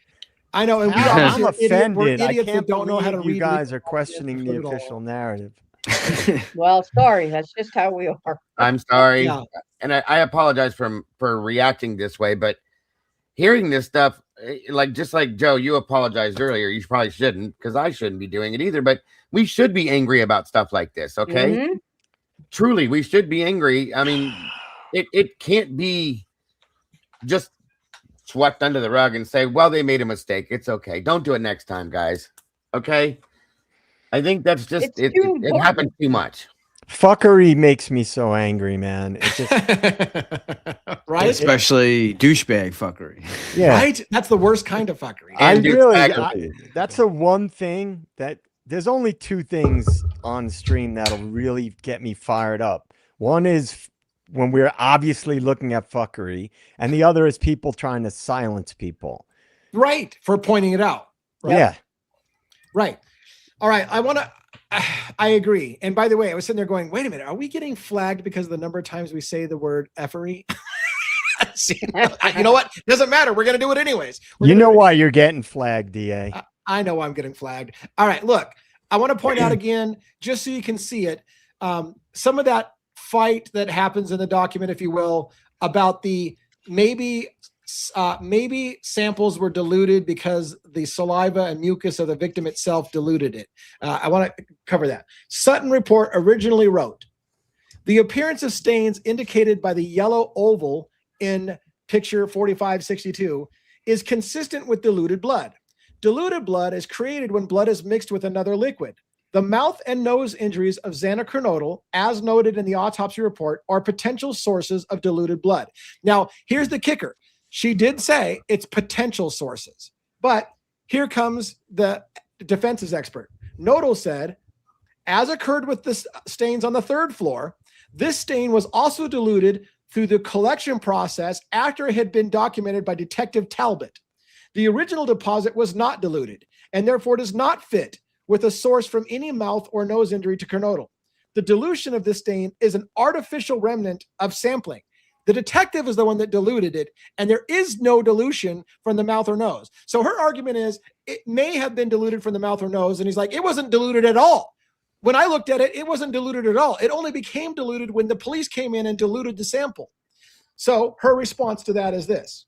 I know. And I'm offended. We're idiots I can't don't know how to read. You guys are questioning the official narrative. Well, sorry, that's just how we are. I'm sorry, and I apologize for reacting this way, but hearing this stuff, just like Joe, you apologized earlier. You probably shouldn't, because I shouldn't be doing it either. But we should be angry about stuff like this, okay? Truly, we should be angry. I mean, it can't be just swept under the rug and say, well, they made a mistake. It's okay. Don't do it next time, guys. Okay? I think that's just it happened too much. Fuckery makes me so angry, man. It just right, especially douchebag fuckery. Yeah, right. That's the worst kind of fuckery. That's the one thing that there's only two things on stream that'll really get me fired up. One is when we're obviously looking at fuckery, and the other is people trying to silence people. Right, for pointing it out. Right? Yeah. Right. All right, I agree. And by the way, I was sitting there going, wait a minute, are we getting flagged because of the number of times we say the word effery? You know what? Doesn't matter. We're going to do it anyways. You know why you're getting flagged, DA. I know I'm getting flagged. All right, look, I want to point out again, just so you can see it, some of that fight that happens in the document, if you will, about the maybe samples were diluted because the saliva and mucus of the victim itself diluted it. I want to cover that. Sutton report originally wrote, the appearance of stains indicated by the yellow oval in picture 4562 is consistent with diluted blood. Diluted blood is created when blood is mixed with another liquid. The mouth and nose injuries of Xana Kernodle, as noted in the autopsy report, are potential sources of diluted blood. Now, here's the kicker. She did say it's potential sources, but here comes the defense's expert. Nodal said, as occurred with the stains on the third floor, this stain was also diluted through the collection process after it had been documented by Detective Talbot. The original deposit was not diluted and therefore does not fit with a source from any mouth or nose injury to Kernodle. The dilution of this stain is an artificial remnant of sampling. The detective is the one that diluted it, and there is no dilution from the mouth or nose. So her argument is it may have been diluted from the mouth or nose, and he's like, it wasn't diluted at all. When I looked at it, it wasn't diluted at all. It only became diluted when the police came in and diluted the sample. So her response to that is this.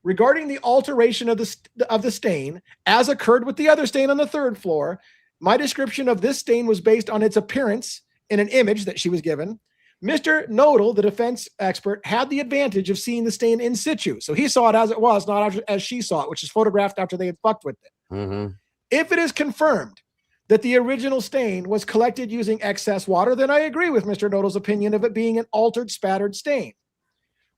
Regarding the alteration of the stain, as occurred with the other stain on the third floor, my description of this stain was based on its appearance in an image that she was given. Mr. Nodal, the defense expert, had the advantage of seeing the stain in situ. So he saw it as it was, not as she saw it, which is photographed after they had fucked with it. Mm-hmm. If it is confirmed that the original stain was collected using excess water, then I agree with Mr. Nodal's opinion of it being an altered, spattered stain.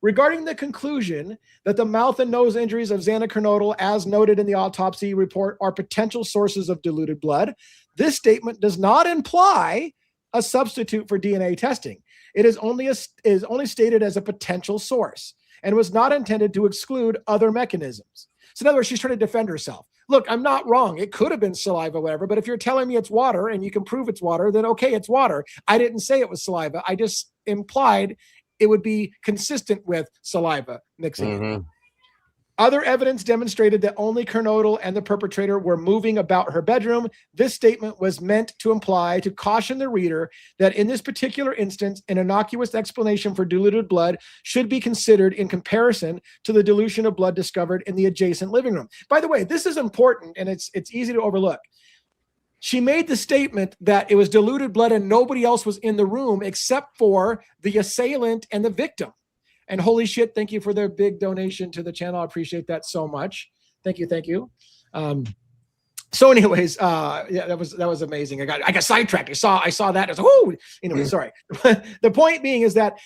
Regarding the conclusion that the mouth and nose injuries of Xana Kernodle, as noted in the autopsy report, are potential sources of diluted blood, this statement does not imply a substitute for DNA testing. It is only stated as a potential source and was not intended to exclude other mechanisms. So in other words, she's trying to defend herself. Look, I'm not wrong. It could have been saliva, whatever, but if you're telling me it's water and you can prove it's water, then okay, it's water. I didn't say it was saliva. I just implied it would be consistent with saliva mixing. Mm-hmm. Other evidence demonstrated that only Kernodle and the perpetrator were moving about her bedroom. This statement was meant to imply, to caution the reader, that in this particular instance, an innocuous explanation for diluted blood should be considered in comparison to the dilution of blood discovered in the adjacent living room. By the way, this is important and it's easy to overlook. She made the statement that it was diluted blood and nobody else was in the room except for the assailant and the victim. And holy shit, thank you for the big donation to the channel. I appreciate that so much. Thank you, thank you. So anyways, yeah, that was amazing. I got sidetracked. I saw that. I was like, oh, anyway, sorry. The point being is that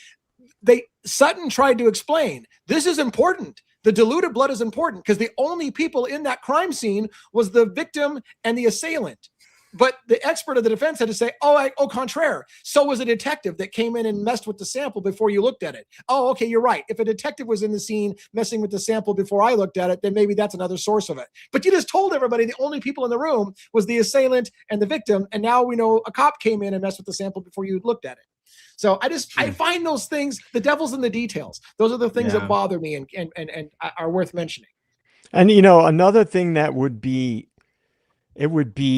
Sutton tried to explain, this is important. The diluted blood is important because the only people in that crime scene was the victim and the assailant. But the expert of the defense had to say, au contraire. So was a detective that came in and messed with the sample before you looked at it. Oh, okay, you're right. If a detective was in the scene messing with the sample before I looked at it, then maybe that's another source of it. But you just told everybody the only people in the room was the assailant and the victim. And now we know a cop came in and messed with the sample before you looked at it. So I find those things, the devil's in the details. Those are the things that bother me and are worth mentioning. And, you know, another thing that would be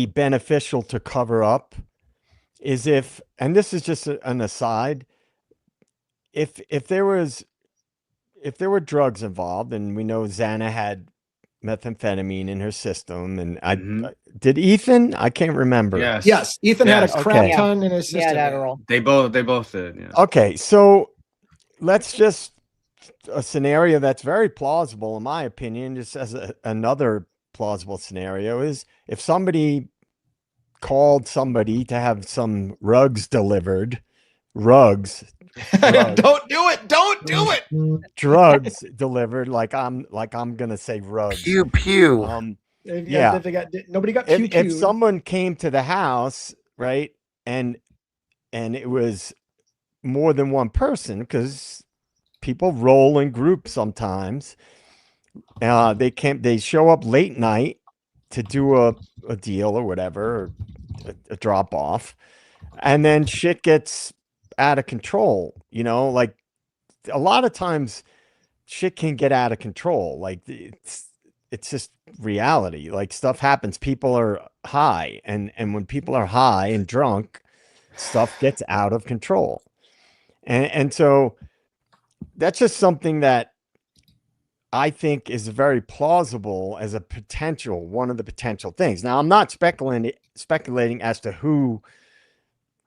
beneficial to cover up is if, and this is just an aside, if there were drugs involved, and we know Xana had methamphetamine in her system, and did Ethan? I can't remember. Yes. Ethan had a crap ton in his system. Yeah, they both did. Yeah. Okay, so let's just a scenario that's very plausible, in my opinion, just as another plausible scenario is if somebody called somebody to have some rugs delivered, drugs don't do it drugs delivered, like I'm gonna say rugs. Pew nobody got pew. If someone came to the house, right, and it was more than one person, because people roll in groups sometimes. They show up late night to do a deal or whatever, or a drop off, and then shit gets out of control. You know, like a lot of times shit can get out of control. Like it's just reality. Like stuff happens. People are high, and when people are high and drunk, stuff gets out of control. And so that's just something that I think is very plausible as a potential, one of the potential things. Now, I'm not speculating as to who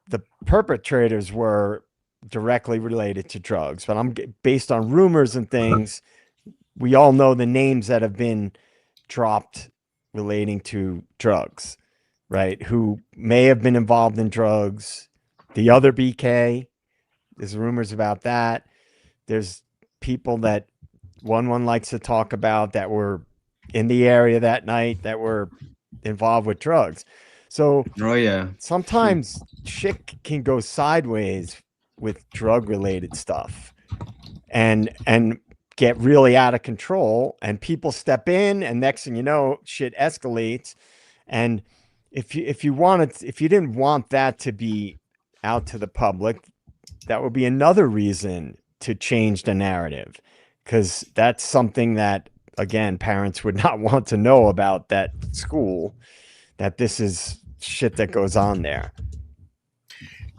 the perpetrators were directly related to drugs, but I'm based on rumors and things. We all know the names that have been dropped relating to drugs, right? Who may have been involved in drugs. The other BK, there's rumors about that. There's people that one likes to talk about that were in the area that night that were involved with drugs. So sometimes shit can go sideways with drug related stuff and get really out of control, and people step in, and next thing you know, shit escalates. And if you didn't want that to be out to the public, that would be another reason to change the narrative, because that's something that, again, parents would not want to know about that school, that this is shit that goes on there.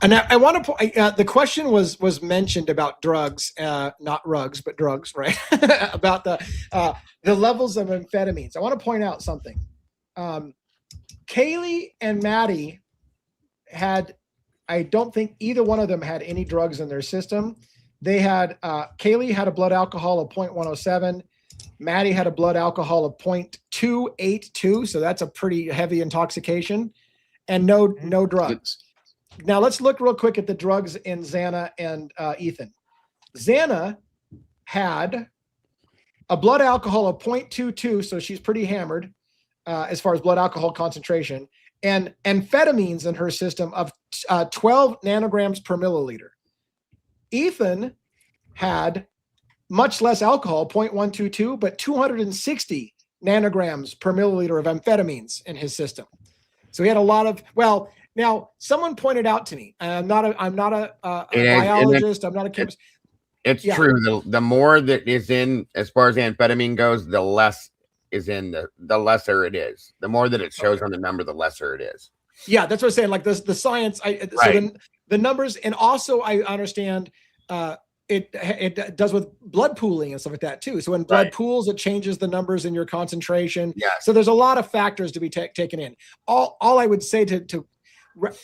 And I want to point, the question was mentioned about drugs, not rugs, but drugs, right? About the levels of amphetamines. I want to point out something. Kaylee and Maddie I don't think either one of them had any drugs in their system. They had, Kaylee had a blood alcohol of 0.107. Maddie had a blood alcohol of 0.282. So that's a pretty heavy intoxication, and no drugs. Now let's look real quick at the drugs in Xana and Ethan. Xana had a blood alcohol of 0.22. So she's pretty hammered as far as blood alcohol concentration, and amphetamines in her system of 12 nanograms per milliliter. Ethan had much less alcohol, 0.122, but 260 nanograms per milliliter of amphetamines in his system. So he had a lot of, well, now someone pointed out to me, I'm not a biologist, I'm not a chemist. It's true. The more that is in, as far as amphetamine goes, the less is in, the lesser it is. The more that it shows on the number, the lesser it is. Yeah, that's what I'm saying. Like the science, Right. So the numbers, and also I understand it does with blood pooling and stuff like that too. So when blood pools, it changes the numbers in your concentration. Yeah. So there's a lot of factors to be taken in. All I would say to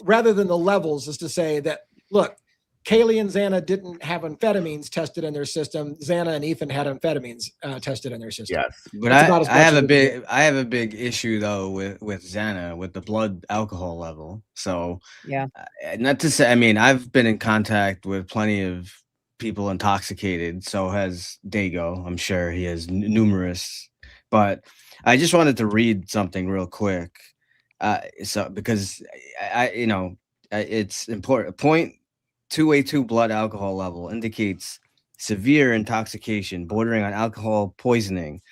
rather than the levels is to say that, look, Kaylee and Xana didn't have amphetamines tested in their system. Xana and Ethan had amphetamines tested in their system. Yes. But I have a big issue though with Xana, with the blood alcohol level. So yeah, not to say, I mean, I've been in contact with plenty of people intoxicated. So has Dago. I'm sure he has numerous. But I just wanted to read something real quick. So because it's important. 0.282 blood alcohol level indicates severe intoxication bordering on alcohol poisoning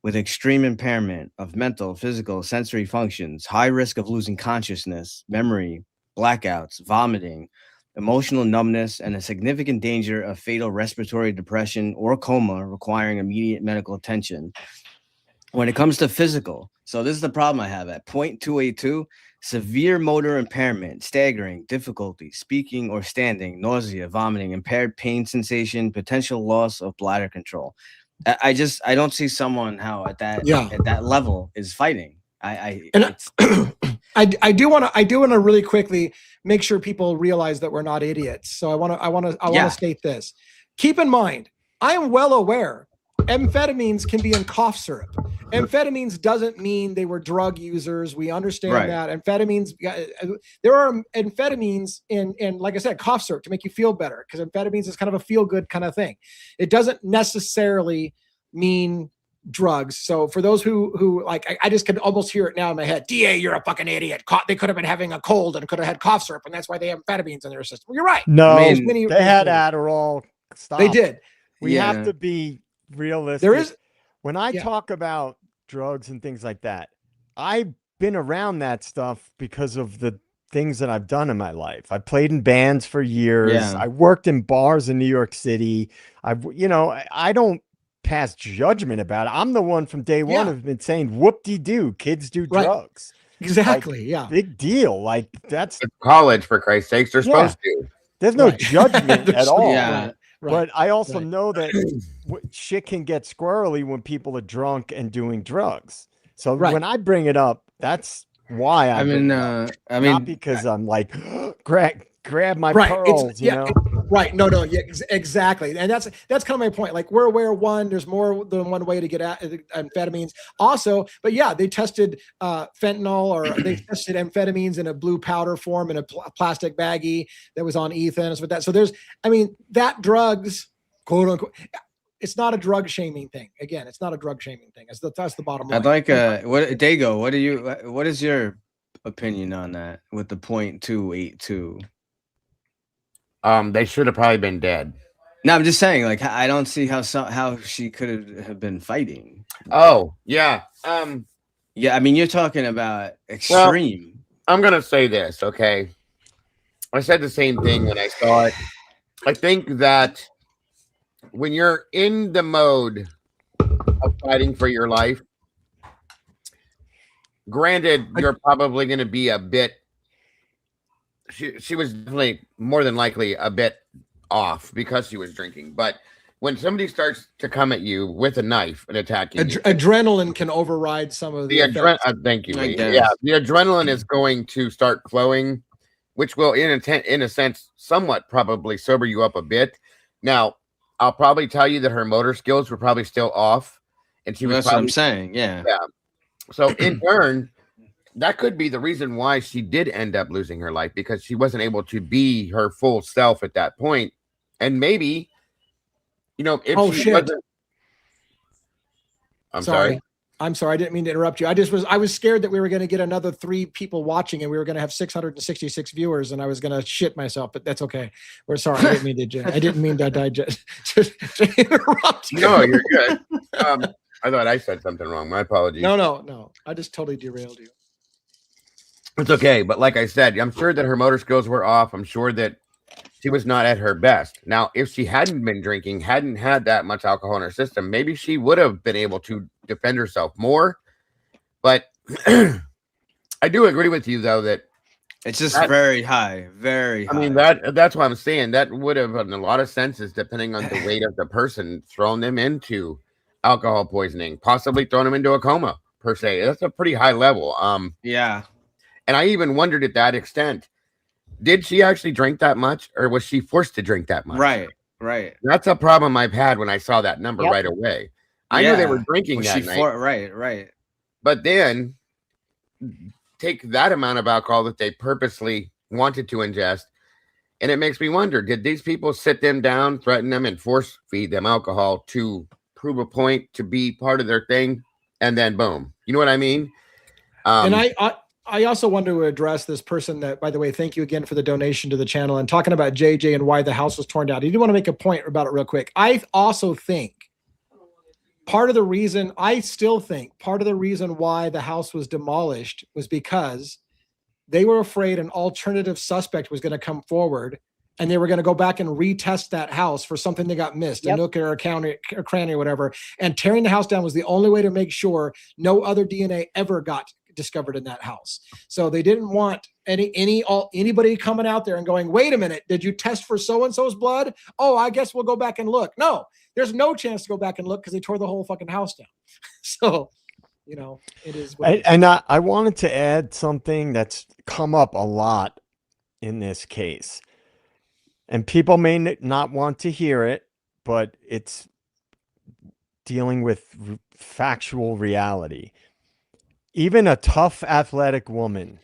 with extreme impairment of mental, physical, sensory functions, high risk of losing consciousness, memory, blackouts, vomiting, emotional numbness, and a significant danger of fatal respiratory depression or coma requiring immediate medical attention. When it comes to physical, so this is the problem I have at 0.282, severe motor impairment, staggering, difficulty, speaking or standing, nausea, vomiting, impaired pain sensation, potential loss of bladder control. I don't see someone how at that level is fighting. I do want to really quickly make sure people realize that we're not idiots. So I want to state this. Keep in mind, I am well aware amphetamines can be in cough syrup. Amphetamines doesn't mean they were drug users. We understand that. Amphetamines, there are amphetamines in, like I said, cough syrup to make you feel better, because amphetamines is kind of a feel good kind of thing. It doesn't necessarily mean drugs. So for those who like, I just can almost hear it now in my head. DA, you're a fucking idiot. They could have been having a cold and could have had cough syrup, and that's why they have amphetamines in their system. Well, you're right. No, they had Adderall. Stop. They did. We have to be realistic. There is, when I talk about drugs and things like that, I've been around that stuff because of the things that I've done in my life. I played in bands for years. I worked in bars in New York City. I don't pass judgment about it. I'm the one from day one Yeah. who's been saying, whoop-de-doo, kids do Right. drugs. Exactly. Like, Yeah. big deal. Like, that's It's college, for Christ's sakes. They're Yeah. supposed to. there's no Right. judgment at all. Yeah. Right. But I also right. know that shit can get squirrely when people are drunk and doing drugs. So Right. when I bring it up, that's why I bring it up. Not because I'm like, grab my Right. pearls, you know? Right. No, yeah, exactly. And that's kind of my point. Like, we're aware, one, there's more than one way to get at amphetamines. Also, but yeah, they tested fentanyl, or they tested amphetamines in a blue powder form in a plastic baggie that was on Ethan. So that. So there's, I mean, that drugs, quote unquote, it's not a drug shaming thing. Again, it's not a drug shaming thing. That's the bottom line. I'd like what Dago, what is your opinion on that with the .282? They should have probably been dead. No, I'm just saying, like, I don't see how she could have been fighting. Oh, yeah. Yeah, I mean, you're talking about extreme. Well, I'm gonna say this, okay? I said the same thing when I saw it. I think that when you're in the mode of fighting for your life, granted, you're probably going to be a bit. She was definitely more than likely a bit off because she was drinking. But when somebody starts to come at you with a knife and attack you, adrenaline can override some of the adrenaline. Thank you, Lee. Yeah, the adrenaline is going to start flowing, which will, in a sense, somewhat probably sober you up a bit. Now, I'll probably tell you that her motor skills were probably still off, and she was. That's what I'm saying. Yeah. So in turn, that could be the reason why she did end up losing her life, because she wasn't able to be her full self at that point. And maybe, if she wasn't. I'm sorry. I'm sorry. I didn't mean to interrupt you. I was scared that we were going to get another 3 people watching and we were going to have 666 viewers and I was going to shit myself, but that's okay. We're sorry. I didn't mean to digest to interrupt you. No, you're good. I thought I said something wrong. My apologies. No. I just totally derailed you. It's okay. But like I said, I'm sure that her motor skills were off. I'm sure that she was not at her best. Now, if she hadn't been drinking, hadn't had that much alcohol in her system, maybe she would have been able to defend herself more. But I do agree with you, though, that it's just very high, very high. I mean, that's what I'm saying. That would have, in a lot of senses, depending on the weight of the person, thrown them into alcohol poisoning, possibly thrown them into a coma, per se. That's a pretty high level. Yeah. And I even wondered at that extent, did she actually drink that much, or was she forced to drink that much? Right. That's a problem I've had when I saw that number right away. I knew they were drinking that night. Right. But then take that amount of alcohol that they purposely wanted to ingest, and it makes me wonder, did these people sit them down, threaten them, and force feed them alcohol to prove a point, to be part of their thing, and then boom. You know what I mean? And I also want to address this person that, by the way, thank you again for the donation to the channel and talking about JJ and why the house was torn down. I do want to make a point about it real quick. I also think I still think part of the reason why the house was demolished was because they were afraid an alternative suspect was going to come forward and they were going to go back and retest that house for something that got missed, a nook or a cranny or whatever. And tearing the house down was the only way to make sure no other DNA ever got discovered in that house. So they didn't want anybody coming out there and going, wait a minute, did you test for so-and-so's blood? Oh, I guess we'll go back and look. No, there's no chance to go back and look because they tore the whole fucking house down. So, it is. And I wanted to add something that's come up a lot in this case. And people may not want to hear it, but it's dealing with factual reality. Even a tough athletic woman,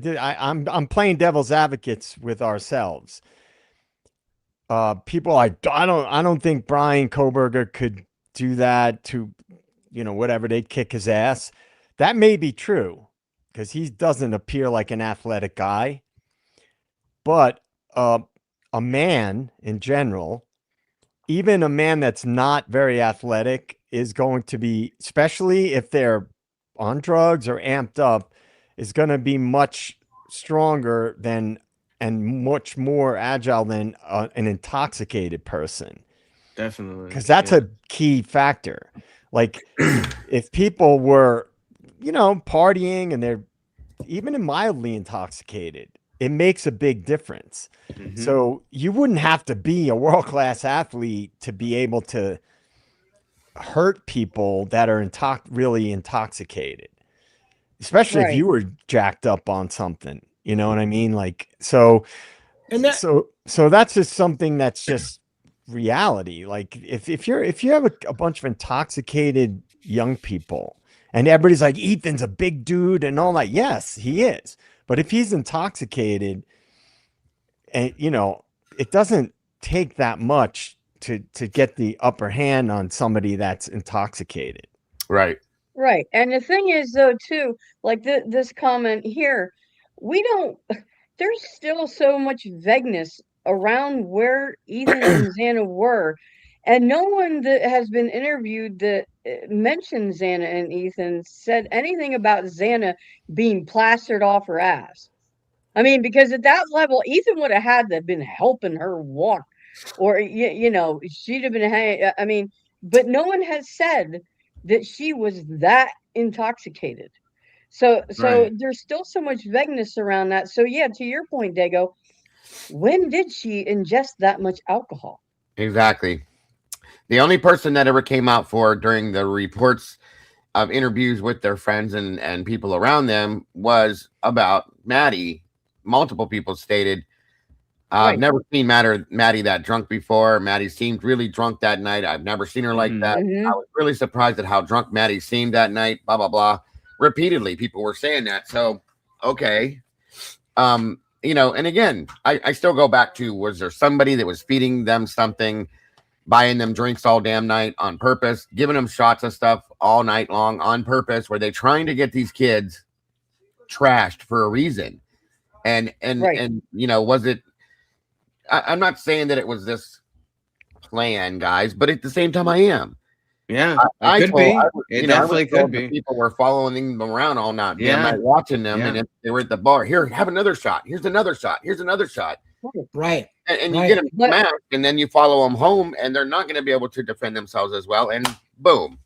I'm playing devil's advocates with ourselves. People I don't think Brian Koberger could do that to, whatever, they'd kick his ass. That may be true because he doesn't appear like an athletic guy. But a man in general, even a man that's not very athletic, is going to be, especially if they're on drugs or amped up, is going to be much stronger than and much more agile than an intoxicated person. Definitely. Because that's a key factor. Like if people were, partying and they're even mildly intoxicated, it makes a big difference. Mhm. So you wouldn't have to be a world-class athlete to be able to hurt people that are really intoxicated, especially if you were jacked up on something. You know what I mean? Like, so that's just something that's just reality. Like if you have a bunch of intoxicated young people and everybody's like, Ethan's a big dude and all that. Yes, he is. But if he's intoxicated, and it doesn't take that much to get the upper hand on somebody that's intoxicated. Right. Right. And the thing is, though, too, like this comment here, there's still so much vagueness around where Ethan and Xana were. And no one that has been interviewed that mentioned Xana and Ethan said anything about Xana being plastered off her ass. I mean, because at that level, Ethan would have had to have been helping her walk, or she'd have been. I mean, but no one has said that she was that intoxicated. So there's still so much vagueness around that. So yeah, to your point, Dago, when did she ingest that much alcohol? Exactly. The only person that ever came out for during the reports of interviews with their friends and people around them was about Maddie. Multiple people stated, I've never seen Maddie that drunk before. Maddie seemed really drunk that night. I've never seen her like that. I was really surprised at how drunk Maddie seemed that night. Blah, blah, blah. Repeatedly, people were saying that. So, okay. And again, I still go back to, was there somebody that was feeding them something, buying them drinks all damn night on purpose, giving them shots of stuff all night long on purpose? Were they trying to get these kids trashed for a reason? And was it, I'm not saying that it was this plan, guys, but at the same time I am. Yeah, it could be. It definitely could be. People were following them around all night, watching them, and if they were at the bar, here, have another shot. Here's another shot. Here's another shot. Right. And you get them smacked, and then you follow them home, and they're not going to be able to defend themselves as well. And boom.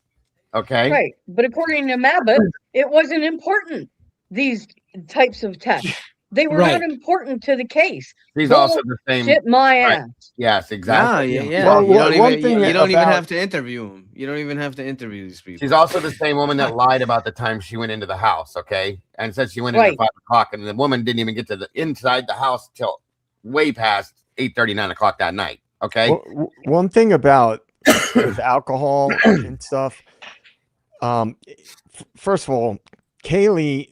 Okay. Right. But according to Mabba, it wasn't important, these types of tests. They were not important to the case. He's also the same. Shit my ass. Yes, exactly. Yeah. Well, you don't even have to interview him. You don't even have to interview these people. She's also the same woman that lied about the time she went into the house, okay? And said she went in at 5 o'clock, and the woman didn't even get to the inside the house till way past 8:30, 9 o'clock that night. Okay. One thing about alcohol and stuff. First of all, Kaylee,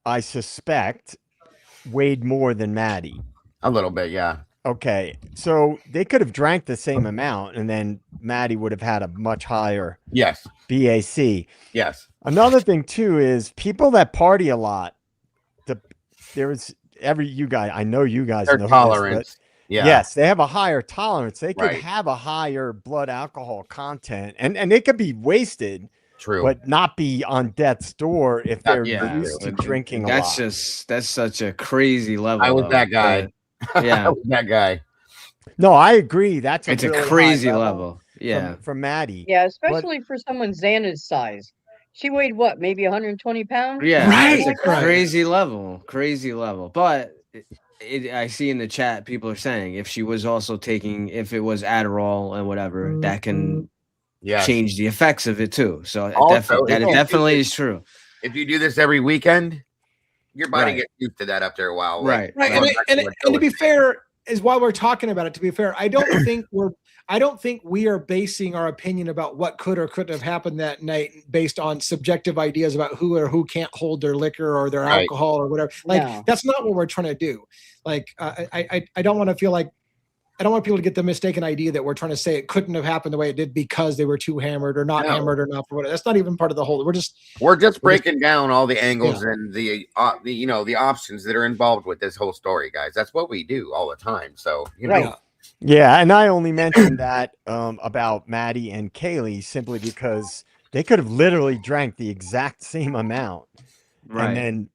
I suspect, weighed more than Maddie. A little bit, yeah. Okay, so they could have drank the same amount, and then Maddie would have had a much higher BAC. Yes. Another thing too is people that party a lot. You guys, I know you guys know tolerance. This, yes, they have a higher tolerance. They could have a higher blood alcohol content, and they could be wasted. True. But not be on death's door if they're used to drinking a lot. That's such a crazy level. I was that guy. Yeah. I was that guy. No, I agree. It's a really crazy level. Yeah. From Maddie. Yeah, especially for someone Xana's size. She weighed what, maybe 120 pounds? Yeah. Right. It's a crazy level. Crazy level. But I see in the chat people are saying if she was also if it was Adderall and whatever, that can change the effects of it too. So also, it definitely is true. If you do this every weekend, your body gets used to that after a while. Right. And to be fair, is why we're talking about it. To be fair, I don't think we are basing our opinion about what could or couldn't have happened that night based on subjective ideas about who or who can't hold their liquor or their alcohol or whatever. Like that's not what we're trying to do. Like I don't want to feel like I don't want people to get the mistaken idea that we're trying to say it couldn't have happened the way it did because they were too hammered or not hammered or not for whatever. That's not even part of the whole. We're just breaking down all the angles and the options that are involved with this whole story, guys. That's what we do all the time. So Yeah, and I only mentioned that about Maddie and Kaylee simply because they could have literally drank the exact same amount, and then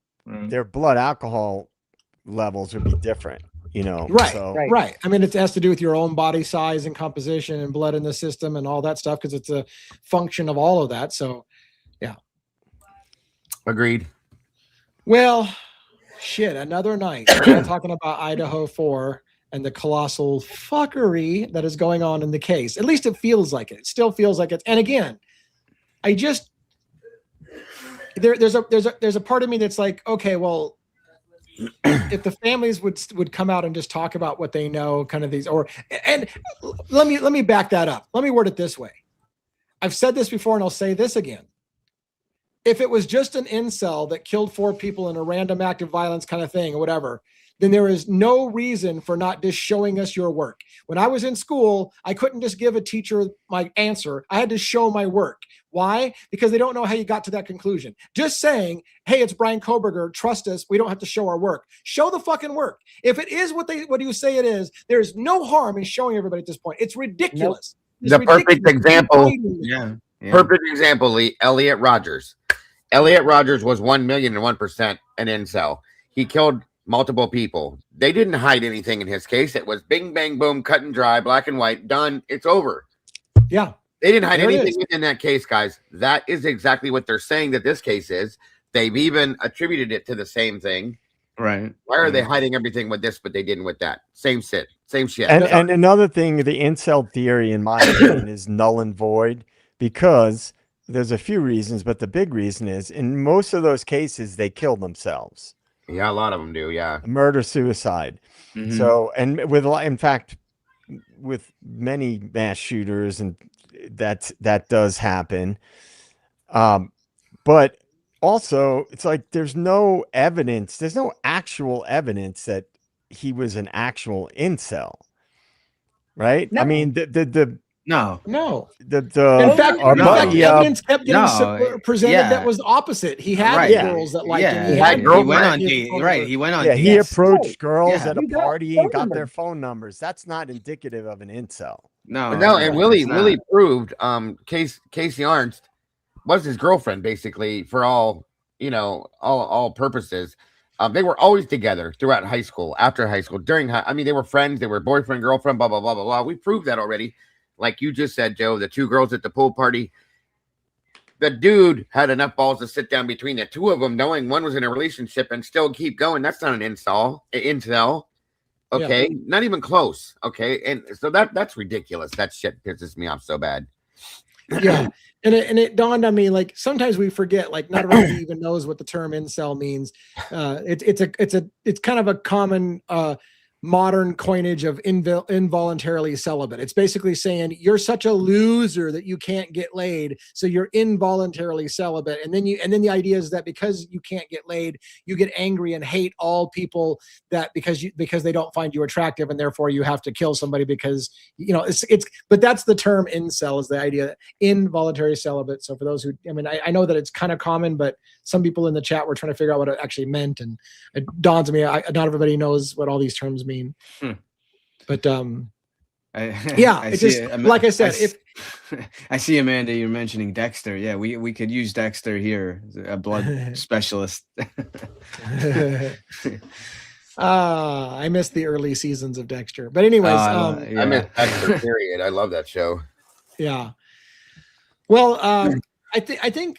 their blood alcohol levels would be different. Right, So, right. I mean, it has to do with your own body size and composition and blood in the system and all that stuff because it's a function of all of that. So, yeah. Agreed. Well, shit, another night. We're all talking about Idaho 4 and the colossal fuckery that is going on in the case. At least it feels like it. It still feels like it. And again, there's a part of me that's like, okay, well, if the families would come out and just talk about what they know, kind of these, and let me back that up. Let me word it this way. I've said this before and I'll say this again. If it was just an incel that killed 4 people in a random act of violence kind of thing or whatever, then there is no reason for not just showing us your work. When I was in school, I couldn't just give a teacher my answer. I had to show my work. Why? Because they don't know how you got to that conclusion. Just saying, hey, it's Brian Koberger, trust us, we don't have to show our work. Show the fucking work. If it is what you say it is, there's no harm in showing everybody at this point. It's ridiculous. Nope. It's ridiculous. Perfect example. Yeah. Perfect example, Lee. Elliot Rogers. Elliot Rogers was 1,001% an incel. He killed multiple people. They didn't hide anything in his case. It was bing, bang, boom, cut and dry, black and white, done. It's over. Yeah. They didn't hide anything within that case, guys. That is exactly what they're saying that this case is. They've even attributed it to the same thing. Right. Why are they hiding everything with this, but they didn't with that? Same shit. And another thing, the incel theory, in my opinion, is null and void because there's a few reasons, but the big reason is in most of those cases, they kill themselves. Yeah, a lot of them do. Yeah. Murder, suicide. Mm-hmm. So, and in fact, with many mass shooters, and that does happen. But also it's like, there's no evidence. There's no actual evidence that he was an actual incel. Right. No. I mean, No. In fact, evidence kept getting presented that was opposite. He had girls that liked him. He went on dates. Right. He went on dates. He approached girls at a party and got their phone numbers. That's not indicative of an incel. No. And Willie proved Casey Arnst was his girlfriend basically for all purposes. They were always together throughout high school, after high school, during they were friends. They were boyfriend, girlfriend, blah, blah, blah, blah, blah. We proved that already. Like you just said, Joe, the 2 girls at the pool party, the dude had enough balls to sit down between the 2 of them, knowing one was in a relationship and still keep going. That's not an incel. Okay. Yeah. Not even close. Okay. And so that's ridiculous. That shit pisses me off so bad. Yeah. And it dawned on me, like, sometimes we forget, like, not everybody even knows what the term incel means. It's kind of a common, modern coinage of involuntarily celibate. It's basically saying you're such a loser that you can't get laid, so you're involuntarily celibate. And then the idea is that because you can't get laid, you get angry and hate all people that because they don't find you attractive, and therefore you have to kill somebody because but that's the term incel, is the idea, involuntary celibate. So for those who, I know that it's kind of common, but some people in the chat were trying to figure out what it actually meant, and it dawns on me, not everybody knows what all these terms mean. But like I said, I see, Amanda, you're mentioning Dexter. Yeah, we could use Dexter here, a blood specialist. I missed the early seasons of Dexter, but anyways, I miss Dexter. Period. I love that show. Yeah. Well, I think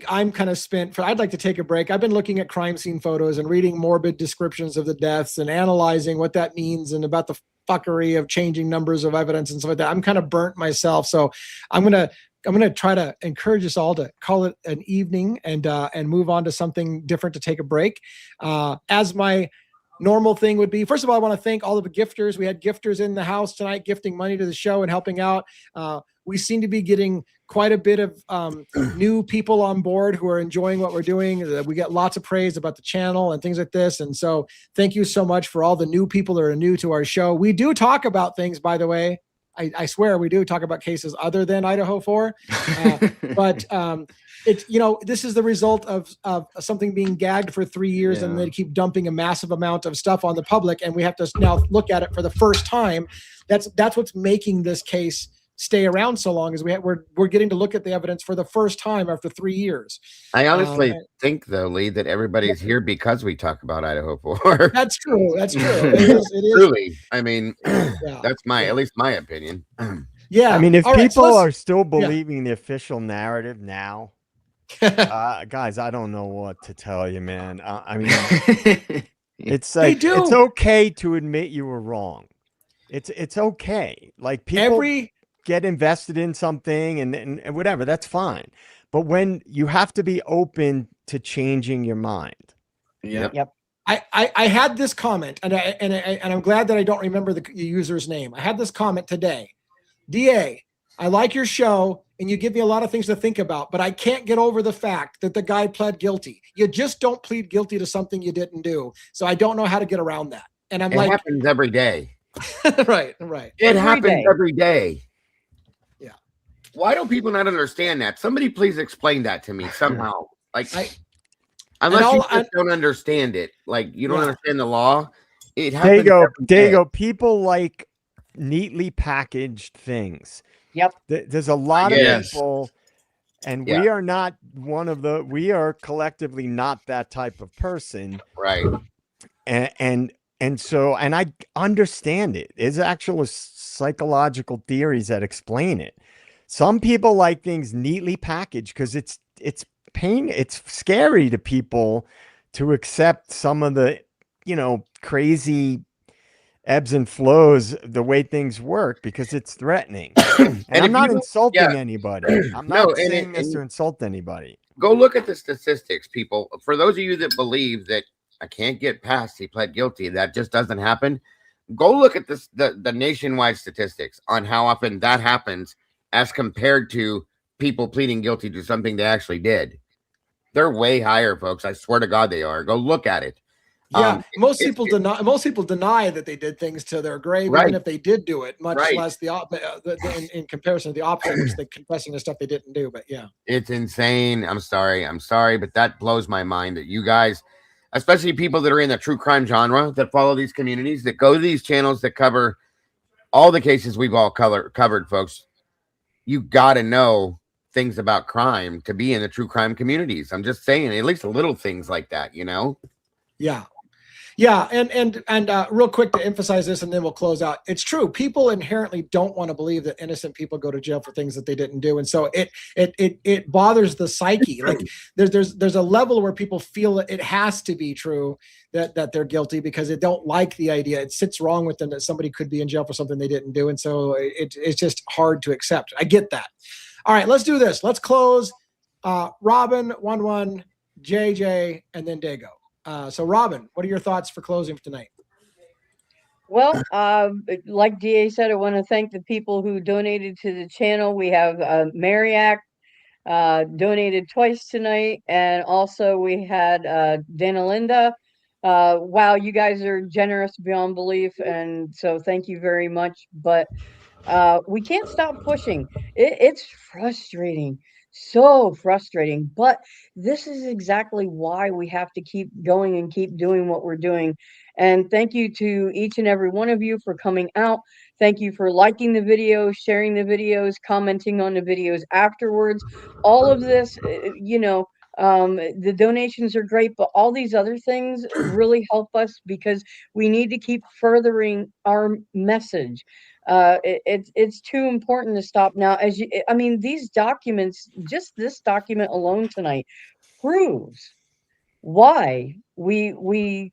I'm kind of spent. I'd like to take a break. I've been looking at crime scene photos and reading morbid descriptions of the deaths and analyzing what that means and about the fuckery of changing numbers of evidence and stuff like that. I'm kind of burnt myself, so I'm gonna try to encourage us all to call it an evening and move on to something different, to take a break. As my normal thing would be, first of all, I want to thank all of the gifters. We had gifters in the house tonight gifting money to the show and helping out. We seem to be getting quite a bit of new people on board who are enjoying what we're doing. We get lots of praise about the channel and things like this. And so thank you so much for all the new people that are new to our show. We do talk about things, by the way. I swear we do talk about cases other than Idaho 4. But it's, this is the result of something being gagged for 3 years, and they keep dumping a massive amount of stuff on the public. And we have to now look at it for the first time. That's what's making this case stay around so long is we're getting to look at the evidence for the first time after 3 years. I honestly think, though, Lee, that everybody's here because we talk about Idaho 4. That's true. That's true. It is. Truly. I mean, Yeah. that's at least my opinion. Yeah. I mean, if All right, people so are still believing the official narrative now, guys, I don't know what to tell you, man. I mean, it's like, it's okay to admit you were wrong. It's okay. Like, people get invested in something and whatever, that's fine. But when you have to be open to changing your mind. Yep. I had this comment, and I'm glad that I don't remember the user's name. I had this comment today. DA, I like your show, and you give me a lot of things to think about, but I can't get over the fact that the guy pled guilty. You just don't plead guilty to something you didn't do. So I don't know how to get around that. And I'm like, it happens every day. Right. It happens every day. Yeah. Why don't people not understand that? Somebody please explain that to me somehow. Like, unless you just don't understand it, like you don't understand the law. It happens. There you go. People like neatly packaged things. Yep. There's a lot of people, and we are not we are collectively not that type of person. Right. And so I understand it. There's actual psychological theories that explain it. Some people like things neatly packaged because it's scary to people to accept some of the, crazy ebbs and flows, the way things work, because it's threatening. And I'm not insulting anybody. I'm not saying this to insult anybody. Go look at the statistics, people. For those of you that believe that I can't get past he pled guilty, that just doesn't happen, go look at the nationwide statistics on how often that happens as compared to people pleading guilty to something they actually did. They're way higher, folks. I swear to God they are. Go look at it. Yeah, most people deny that they did things to their grave, even if they did do it, much less in comparison to the opposite, which they're confessing to stuff they didn't do. But yeah, it's insane. I'm sorry, but that blows my mind that you guys, especially people that are in the true crime genre, that follow these communities, that go to these channels that cover all the cases we've all covered, folks. You got to know things about crime to be in the true crime communities. I'm just saying, at least little things like that, Yeah, and real quick to emphasize this, and then we'll close out. It's true. People inherently don't want to believe that innocent people go to jail for things that they didn't do, and so it bothers the psyche. Like there's a level where people feel that it has to be true that they're guilty because they don't like the idea. It sits wrong with them that somebody could be in jail for something they didn't do, and so it's just hard to accept. I get that. All right, let's do this. Let's close. Robin, 1-1, JJ, and then Dago. So Robin, what are your thoughts for closing for tonight? Well, like DA said, I want to thank the people who donated to the channel. We have Mariac donated twice tonight, and also we had Dana Linda. Wow, you guys are generous beyond belief, and so thank you very much. But we can't stop pushing. It's frustrating. So frustrating, but this is exactly why we have to keep going and keep doing what we're doing. And thank you to each and every one of you for coming out. Thank you for liking the videos, sharing the videos, commenting on the videos afterwards. All of this, the donations are great, but all these other things really help us because we need to keep furthering our message. It's too important to stop now. These documents, just this document alone tonight, proves why we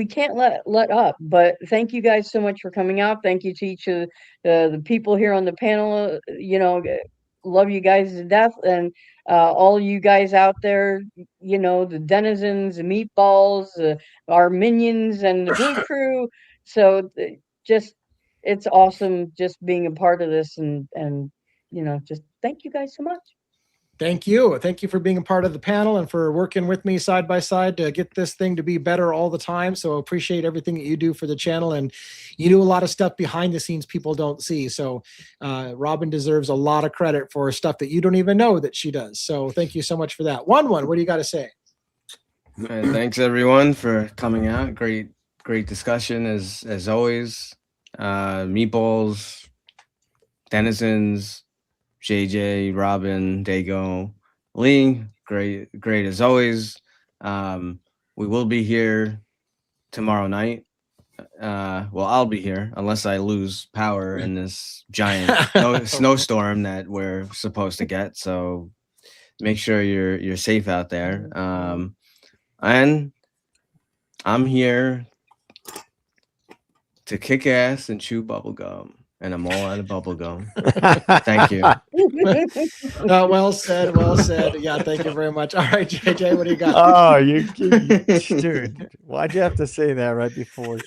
can't let up. But thank you guys so much for coming out. Thank you to each of the people here on the panel. Love you guys to death, and all you guys out there, the denizens, the meatballs, our minions, and the blue crew. So it's awesome just being a part of this, and just thank you guys so much. Thank you. Thank you for being a part of the panel and for working with me side by side to get this thing to be better all the time. So appreciate everything that you do for the channel, and you do a lot of stuff behind the scenes people don't see. So Robin deserves a lot of credit for stuff that you don't even know that she does. So thank you so much for that. 1-1, what do you got to say? Thanks everyone for coming out. Great discussion as always. Meatballs, Denizens, JJ, Robin, Dago, Lee, great as always. We will be here tomorrow night. Well, I'll be here unless I lose power in this giant snowstorm that we're supposed to get. So make sure you're safe out there. And I'm here to kick ass and chew bubblegum. And I'm all out of bubblegum. Thank you. Well said. Well said. Yeah, thank you very much. All right, JJ, what do you got? Oh, dude, why'd you have to say that right before?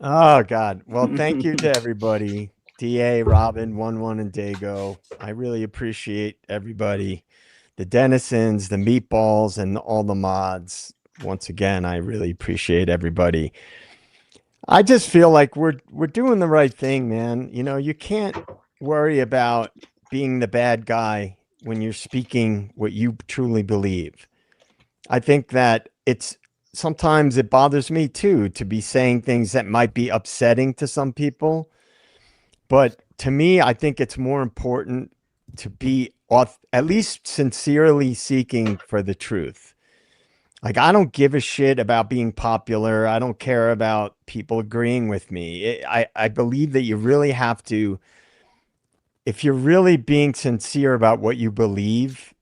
Oh, God. Well, thank you to everybody. DA, Robin, 11, and Dago. I really appreciate everybody. The Denizens, the Meatballs, and all the mods. Once again, I really appreciate everybody. I just feel like we're doing the right thing, man. You know, you can't worry about being the bad guy when you're speaking what you truly believe. I think that sometimes it bothers me too to be saying things that might be upsetting to some people. But to me, I think it's more important to be at least sincerely seeking for the truth. Like, I don't give a shit about being popular. I don't care about people agreeing with me. I believe that you really have to, if you're really being sincere about what you believe,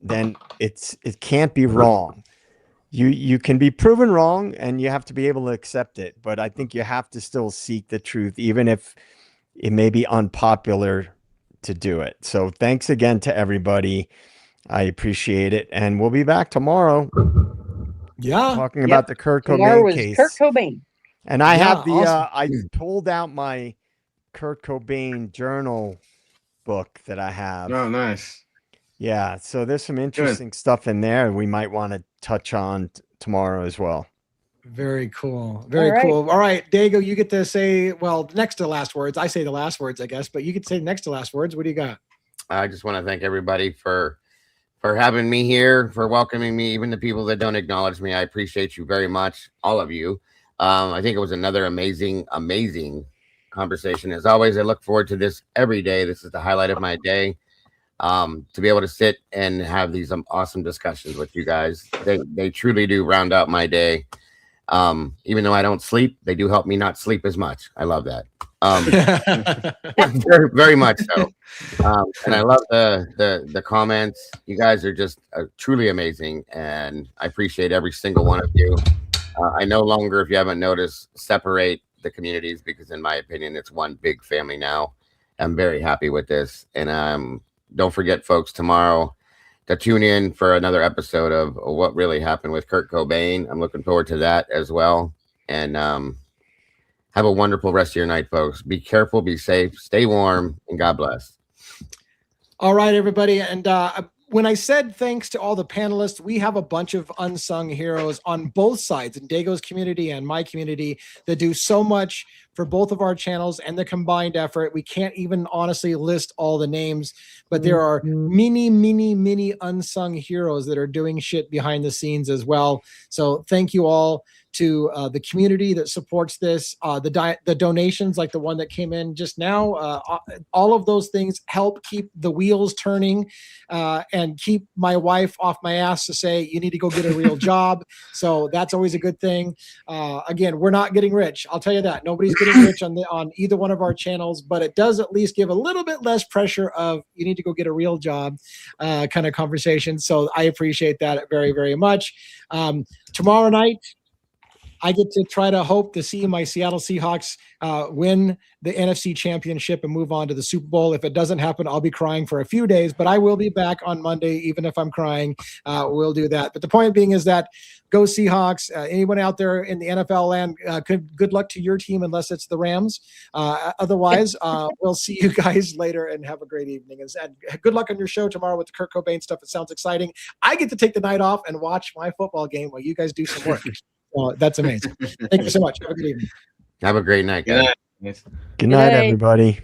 then it can't be wrong. You can be proven wrong and you have to be able to accept it. But I think you have to still seek the truth, even if it may be unpopular to do it. So thanks again to everybody. I appreciate it. And we'll be back tomorrow. Yeah. Talking about the Kurt Tomorrow Cobain is case. Kurt Cobain. And I have awesome. I pulled out my Kurt Cobain journal book that I have. Oh, nice. Yeah. So there's some interesting stuff in there we might want to touch on tomorrow as well. Very cool. Very cool. All right, Dago, you get to say, well, next to last words. I say the last words, I guess, but you get to say next to last words. What do you got? I just want to thank everybody for having me here, for welcoming me, even the people that don't acknowledge me. I appreciate you very much, all of you. I think it was another amazing conversation. As always, I look forward to this every day. This is the highlight of my day, to be able to sit and have these awesome discussions with you guys. They truly do round out my day. Even though I don't sleep, they do help me not sleep as much. I love that. Very, very much so. And I love the comments. You guys are just truly amazing, and I appreciate every single one of you. I no longer, if you haven't noticed, separate the communities, because in my opinion, it's one big family now. I'm very happy with this. And don't forget, folks, tomorrow to tune in for another episode of what really happened with Kurt Cobain. I'm looking forward to that as well. And have a wonderful rest of your night, folks. Be careful, be safe, stay warm, and God bless. All right, everybody. And when I said thanks to all the panelists, we have a bunch of unsung heroes on both sides, in Dago's community and my community, that do so much for both of our channels and the combined effort. We can't even honestly list all the names, but there are many unsung heroes that are doing shit behind the scenes as well. So thank you all to the community that supports this, the donations like the one that came in just now. All of those things help keep the wheels turning and keep my wife off my ass to say, you need to go get a real job. So that's always a good thing. Again, we're not getting rich. I'll tell you that. Nobody's getting rich on either one of our channels, but it does at least give a little bit less pressure of you need to go get a real job kind of conversation. So I appreciate that very, very much. Tomorrow night, I get to try to hope to see my Seattle Seahawks win the NFC Championship and move on to the Super Bowl. If it doesn't happen, I'll be crying for a few days, but I will be back on Monday, even if I'm crying. We'll do that. But the point being is that go Seahawks. Anyone out there in the NFL land, good luck to your team, unless it's the Rams. Otherwise, we'll see you guys later and have a great evening. And good luck on your show tomorrow with the Kurt Cobain stuff. It sounds exciting. I get to take the night off and watch my football game while you guys do some work. So that's amazing. Thank you so much. Have a good evening. Have a great night, guys. Good night, everybody.